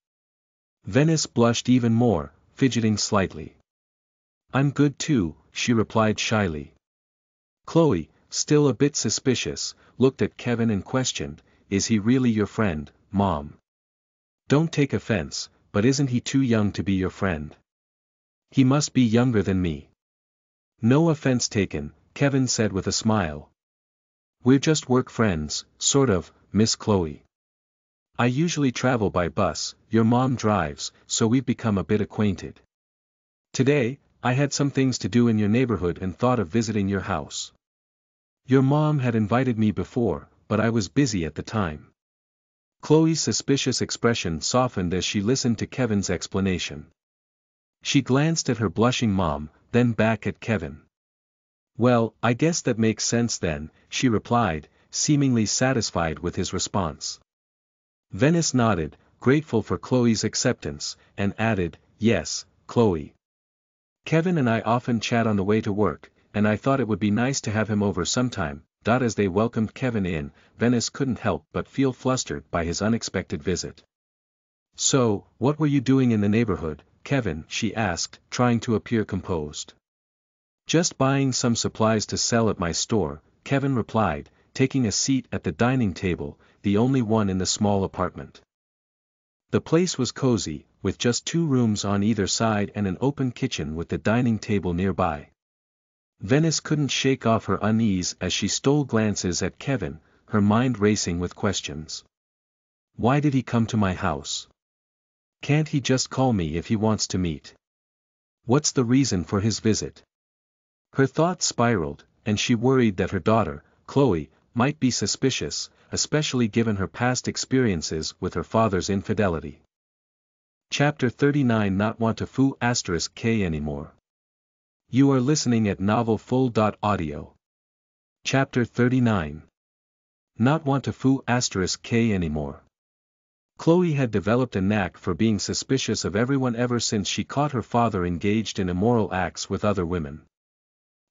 Venice blushed even more, fidgeting slightly. "I'm good too," she replied shyly. Chloe, still a bit suspicious, looked at Kevin and questioned, "Is he really your friend, Mom? Don't take offense, but isn't he too young to be your friend? He must be younger than me." "No offense taken," Kevin said with a smile. "We're just work friends, sort of, Miss Chloe. I usually travel by bus, your mom drives, so we've become a bit acquainted. Today, I had some things to do in your neighborhood and thought of visiting your house. Your mom had invited me before, but I was busy at the time." Chloe's suspicious expression softened as she listened to Kevin's explanation. She glanced at her blushing mom, then back at Kevin. "Well, I guess that makes sense then," she replied, seemingly satisfied with his response. Venice nodded, grateful for Chloe's acceptance, and added, "Yes, Chloe. Kevin and I often chat on the way to work, and I thought it would be nice to have him over sometime." As they welcomed Kevin in, Venice couldn't help but feel flustered by his unexpected visit. "So, what were you doing in the neighborhood, Kevin?" she asked, trying to appear composed. "Just buying some supplies to sell at my store," Kevin replied, taking a seat at the dining table, the only one in the small apartment. The place was cozy, with just 2 rooms on either side and an open kitchen with the dining table nearby. Venice couldn't shake off her unease as she stole glances at Kevin, her mind racing with questions. Why did he come to my house? Can't he just call me if he wants to meet? What's the reason for his visit? Her thoughts spiraled, and she worried that her daughter, Chloe, might be suspicious, especially given her past experiences with her father's infidelity. Chapter 39 Not want to foo*k anymore. You are listening at novelfull.audio. Chapter 39. Not want to fool *K anymore. Chloe had developed a knack for being suspicious of everyone ever since she caught her father engaged in immoral acts with other women.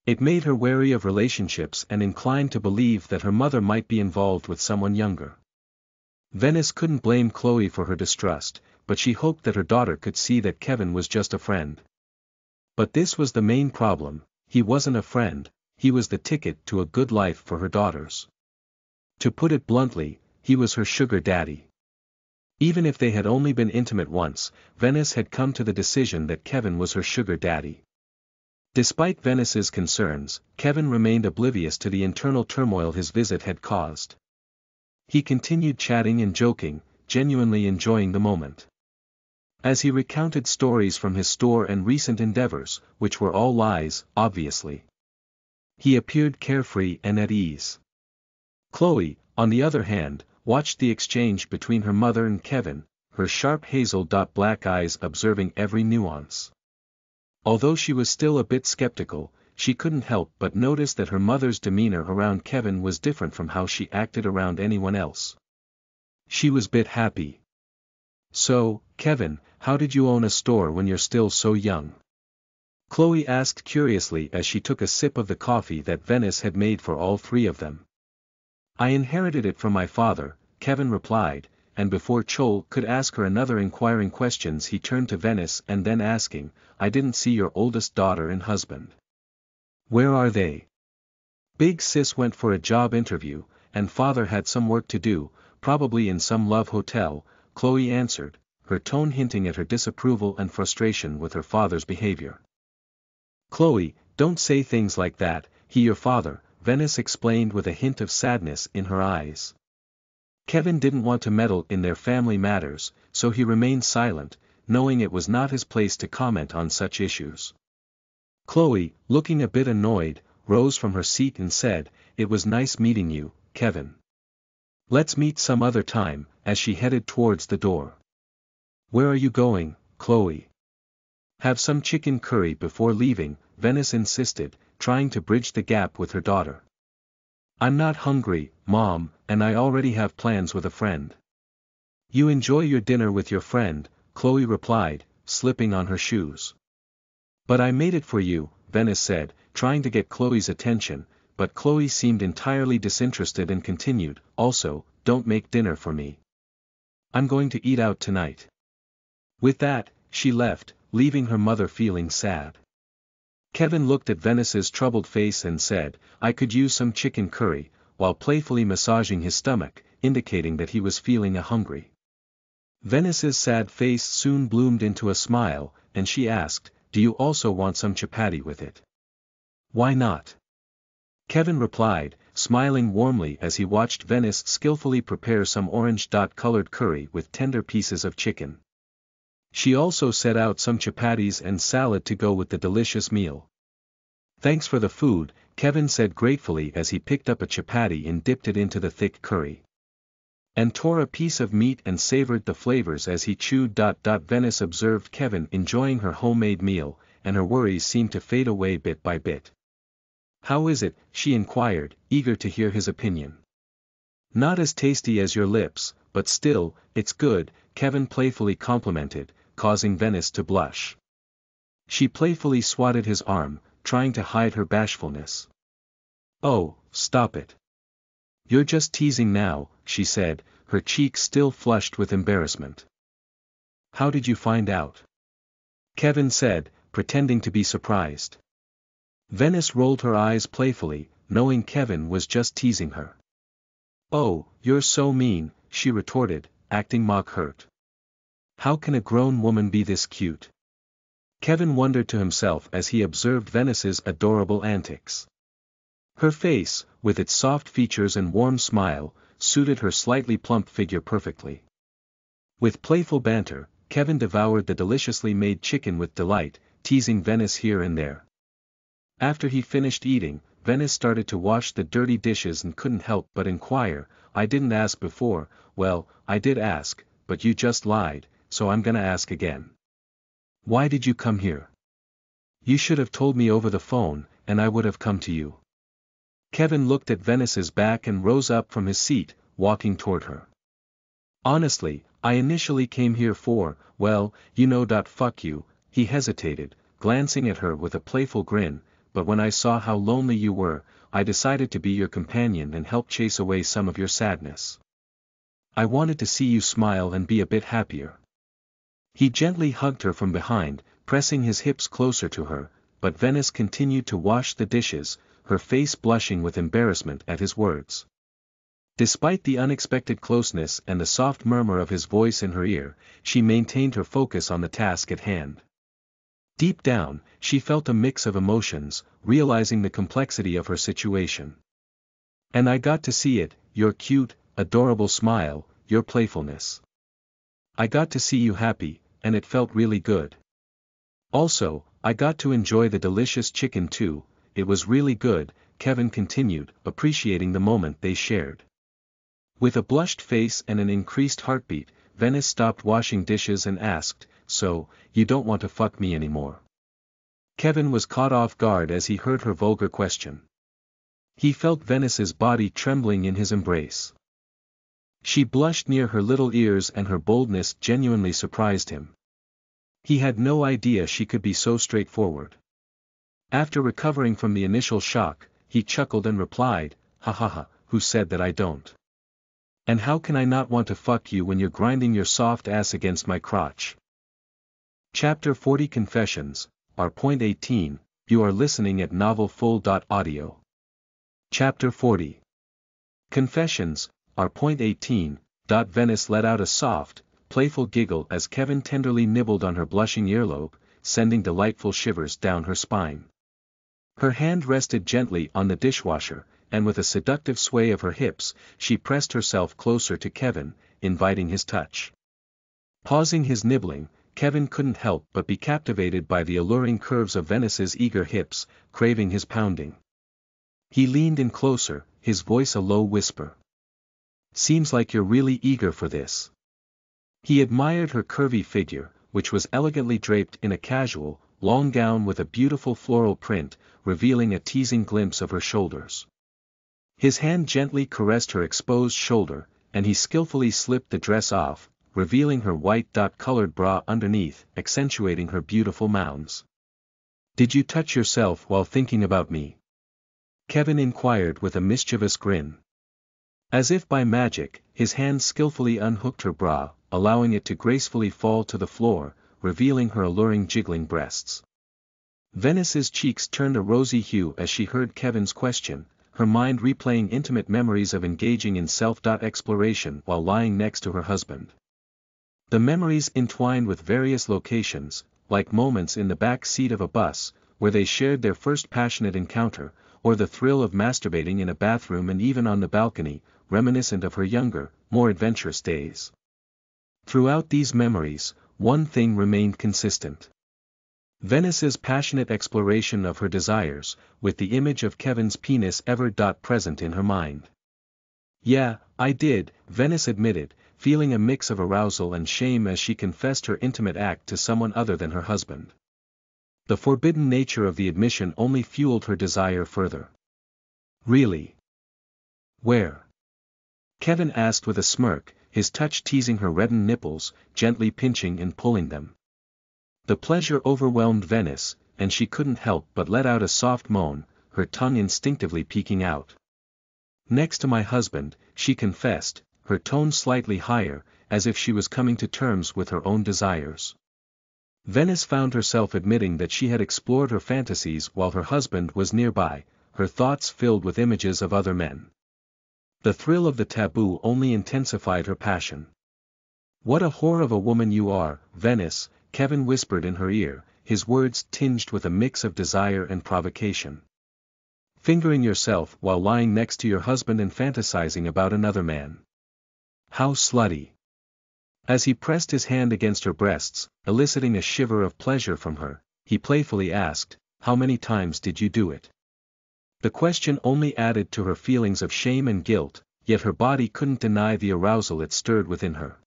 It made her wary of relationships and inclined to believe that her mother might be involved with someone younger. Venice couldn't blame Chloe for her distrust, but she hoped that her daughter could see that Kevin was just a friend. But this was the main problem: he wasn't a friend, he was the ticket to a good life for her daughters. To put it bluntly, he was her sugar daddy. Even if they had only been intimate once, Venice had come to the decision that Kevin was her sugar daddy. Despite Venice's concerns, Kevin remained oblivious to the internal turmoil his visit had caused. He continued chatting and joking, genuinely enjoying the moment. As he recounted stories from his store and recent endeavors, which were all lies, obviously, he appeared carefree and at ease. Chloe, on the other hand, watched the exchange between her mother and Kevin, her sharp hazel-black eyes observing every nuance. Although she was still a bit skeptical, she couldn't help but notice that her mother's demeanor around Kevin was different from how she acted around anyone else. She was a bit happy. "So, Kevin, how did you own a store when you're still so young?" Chloe asked curiously as she took a sip of the coffee that Venice had made for all three of them. "I inherited it from my father," Kevin replied, and before Chol could ask her another inquiring questions he turned to Venice and then asking, "I didn't see your oldest daughter and husband. Where are they?" "Big sis went for a job interview, and father had some work to do, probably in some love hotel," Chloe answered, her tone hinting at her disapproval and frustration with her father's behavior. "Chloe, don't say things like that, he your father," Venice explained with a hint of sadness in her eyes. Kevin didn't want to meddle in their family matters, so he remained silent, knowing it was not his place to comment on such issues. Chloe, looking a bit annoyed, rose from her seat and said, "It was nice meeting you, Kevin. Let's meet some other time," as she headed towards the door. "Where are you going, Chloe?" "Have some chicken curry before leaving," Venice insisted, trying to bridge the gap with her daughter. "I'm not hungry, Mom, and I already have plans with a friend." "You enjoy your dinner with your friend," Chloe replied, slipping on her shoes. "But I made it for you," Venice said, trying to get Chloe's attention, but Chloe seemed entirely disinterested and continued, "Also, don't make dinner for me. I'm going to eat out tonight." With that, she left, leaving her mother feeling sad. Kevin looked at Venice's troubled face and said, "I could use some chicken curry," while playfully massaging his stomach, indicating that he was feeling hungry. Venice's sad face soon bloomed into a smile, and she asked, "Do you also want some chapati with it?" "Why not?" Kevin replied, smiling warmly as he watched Venice skillfully prepare some orange-colored curry with tender pieces of chicken. She also set out some chapatis and salad to go with the delicious meal. "Thanks for the food," Kevin said gratefully as he picked up a chapati and dipped it into the thick curry. And tore a piece of meat and savored the flavors as he chewed. Venice observed Kevin enjoying her homemade meal, and her worries seemed to fade away bit by bit. "How is it?" she inquired, eager to hear his opinion. "Not as tasty as your lips, but still, it's good," Kevin playfully complimented, causing Venice to blush. She playfully swatted his arm, trying to hide her bashfulness. "Oh, stop it. You're just teasing now," she said, her cheeks still flushed with embarrassment. "How did you find out?" Kevin said, pretending to be surprised. Venice rolled her eyes playfully, knowing Kevin was just teasing her. "Oh, you're so mean," she retorted, acting mock hurt. "How can a grown woman be this cute?" Kevin wondered to himself as he observed Venice's adorable antics. Her face, with its soft features and warm smile, suited her slightly plump figure perfectly. With playful banter, Kevin devoured the deliciously made chicken with delight, teasing Venice here and there. After he finished eating, Venice started to wash the dirty dishes and couldn't help but inquire, "I didn't ask before." "Well, I did ask, but you just lied, so I'm gonna ask again. Why did you come here?" You should have told me over the phone, and I would have come to you. Kevin looked at Venice's back and rose up from his seat, walking toward her. Honestly, I initially came here for, well, fuck you, he hesitated, glancing at her with a playful grin, but when I saw how lonely you were, I decided to be your companion and help chase away some of your sadness. I wanted to see you smile and be a bit happier. He gently hugged her from behind, pressing his hips closer to her, but Venice continued to wash the dishes, her face blushing with embarrassment at his words. Despite the unexpected closeness and the soft murmur of his voice in her ear, she maintained her focus on the task at hand. Deep down, she felt a mix of emotions, realizing the complexity of her situation. And I got to see it, your cute, adorable smile, your playfulness. I got to see you happy, and it felt really good. Also, I got to enjoy the delicious chicken too, it was really good, Kevin continued, appreciating the moment they shared. With a blushed face and an increased heartbeat, Venice stopped washing dishes and asked, "So, you don't want to fuck me anymore?" Kevin was caught off guard as he heard her vulgar question. He felt Venice's body trembling in his embrace. She blushed near her little ears and her boldness genuinely surprised him. He had no idea she could be so straightforward. After recovering from the initial shock, he chuckled and replied, "Ha ha ha, who said that I don't? And how can I not want to fuck you when you're grinding your soft ass against my crotch?" Chapter 40 Confessions, R.18, you are listening at novelfull.audio. Chapter 40 Confessions, R.18, Venice let out a soft, playful giggle as Kevin tenderly nibbled on her blushing earlobe, sending delightful shivers down her spine. Her hand rested gently on the dishwasher, and with a seductive sway of her hips, she pressed herself closer to Kevin, inviting his touch. Pausing his nibbling, Kevin couldn't help but be captivated by the alluring curves of Venice's eager hips, craving his pounding. He leaned in closer, his voice a low whisper. "Seems like you're really eager for this." He admired her curvy figure, which was elegantly draped in a casual, long gown with a beautiful floral print, revealing a teasing glimpse of her shoulders. His hand gently caressed her exposed shoulder, and he skillfully slipped the dress off, revealing her white dot-colored bra underneath, accentuating her beautiful mounds. "Did you touch yourself while thinking about me?" Kevin inquired with a mischievous grin. As if by magic, his hand skillfully unhooked her bra, allowing it to gracefully fall to the floor, revealing her alluring jiggling breasts. Venice's cheeks turned a rosy hue as she heard Kevin's question, her mind replaying intimate memories of engaging in self-exploration while lying next to her husband. The memories entwined with various locations, like moments in the back seat of a bus, where they shared their first passionate encounter, or the thrill of masturbating in a bathroom and even on the balcony, reminiscent of her younger, more adventurous days. Throughout these memories, one thing remained consistent. Venice's passionate exploration of her desires, with the image of Kevin's penis ever present in her mind. "Yeah, I did," Venice admitted, feeling a mix of arousal and shame as she confessed her intimate act to someone other than her husband. The forbidden nature of the admission only fueled her desire further. "Really? Where?" Kevin asked with a smirk, his touch teasing her reddened nipples, gently pinching and pulling them. The pleasure overwhelmed Venice, and she couldn't help but let out a soft moan, her tongue instinctively peeking out. "Next to my husband," she confessed, her tone slightly higher, as if she was coming to terms with her own desires. Venice found herself admitting that she had explored her fantasies while her husband was nearby, her thoughts filled with images of other men. The thrill of the taboo only intensified her passion. "What a whore of a woman you are, Venice," Kevin whispered in her ear, his words tinged with a mix of desire and provocation. "Fingering yourself while lying next to your husband and fantasizing about another man. How slutty." As he pressed his hand against her breasts, eliciting a shiver of pleasure from her, he playfully asked, "How many times did you do it?" The question only added to her feelings of shame and guilt, yet her body couldn't deny the arousal it stirred within her.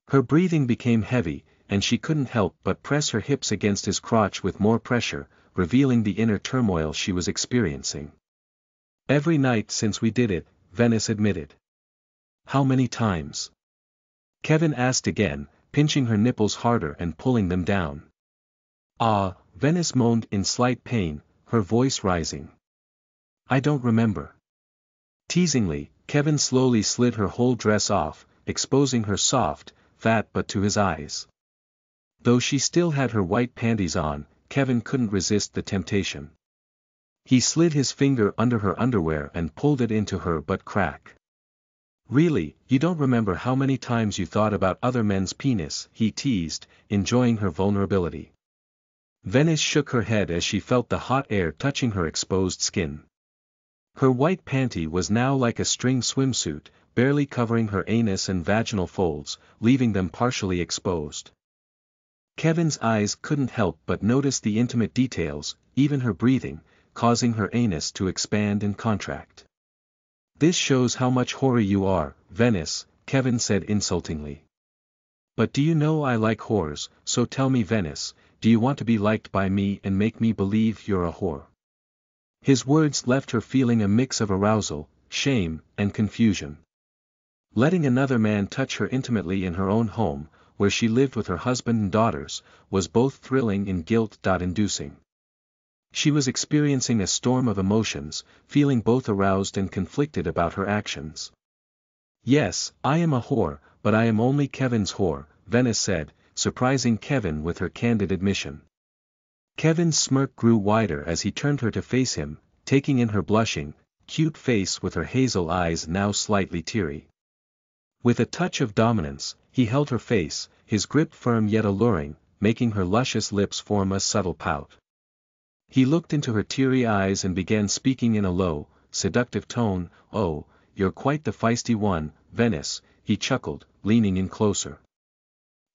Her breathing became heavy, and she couldn't help but press her hips against his crotch with more pressure, revealing the inner turmoil she was experiencing. Every night since we did it, Venice admitted. How many times? Kevin asked again, pinching her nipples harder and pulling them down. Ah, Venice moaned in slight pain, her voice rising. I don't remember. Teasingly, Kevin slowly slid her whole dress off, exposing her soft, fat butt to his eyes. Though she still had her white panties on, Kevin couldn't resist the temptation. He slid his finger under her underwear and pulled it into her butt crack. Really, you don't remember how many times you thought about other men's penis, he teased, enjoying her vulnerability. Venice shook her head as she felt the hot air touching her exposed skin. Her white panty was now like a string swimsuit, barely covering her anus and vaginal folds, leaving them partially exposed. Kevin's eyes couldn't help but notice the intimate details, even her breathing, causing her anus to expand and contract. This shows how much whore you are, Venice, Kevin said insultingly. But do you know I like whores, so tell me Venice, do you want to be liked by me and make me believe you're a whore? His words left her feeling a mix of arousal, shame, and confusion. Letting another man touch her intimately in her own home, where she lived with her husband and daughters, was both thrilling and guilt-inducing. She was experiencing a storm of emotions, feeling both aroused and conflicted about her actions. Yes, I am a whore, but I am only Kevin's whore, Venice said, surprising Kevin with her candid admission. Kevin's smirk grew wider as he turned her to face him, taking in her blushing, cute face with her hazel eyes now slightly teary. With a touch of dominance, he held her face, his grip firm yet alluring, making her luscious lips form a subtle pout. He looked into her teary eyes and began speaking in a low, seductive tone. Oh, you're quite the feisty one, Venice, he chuckled, leaning in closer.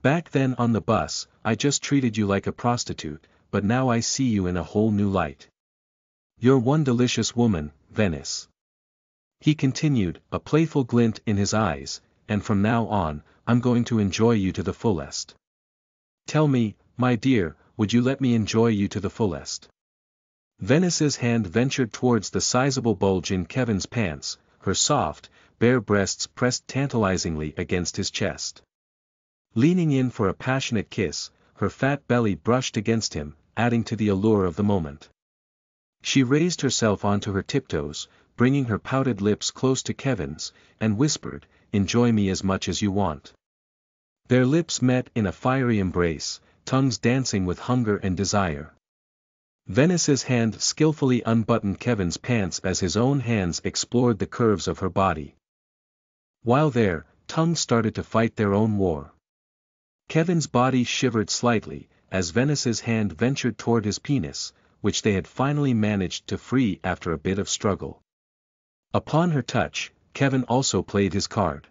Back then on the bus, I just treated you like a prostitute, but now I see you in a whole new light. You're one delicious woman, Venice. He continued, a playful glint in his eyes, and from now on, I'm going to enjoy you to the fullest. Tell me, my dear, would you let me enjoy you to the fullest? Venice's hand ventured towards the sizable bulge in Kevin's pants, her soft, bare breasts pressed tantalizingly against his chest. Leaning in for a passionate kiss, her fat belly brushed against him, adding to the allure of the moment. She raised herself onto her tiptoes, bringing her pouted lips close to Kevin's, and whispered, enjoy me as much as you want. Their lips met in a fiery embrace, tongues dancing with hunger and desire. Venice's hand skillfully unbuttoned Kevin's pants as his own hands explored the curves of her body. While there, tongues started to fight their own war. Kevin's body shivered slightly, as Venice's hand ventured toward his penis, which they had finally managed to free after a bit of struggle. Upon her touch, Kevin also played his card.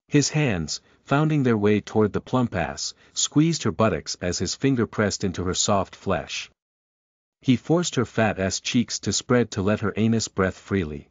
His hands, founding their way toward the plump ass, squeezed her buttocks as his finger pressed into her soft flesh. He forced her fat ass cheeks to spread to let her anus breathe freely.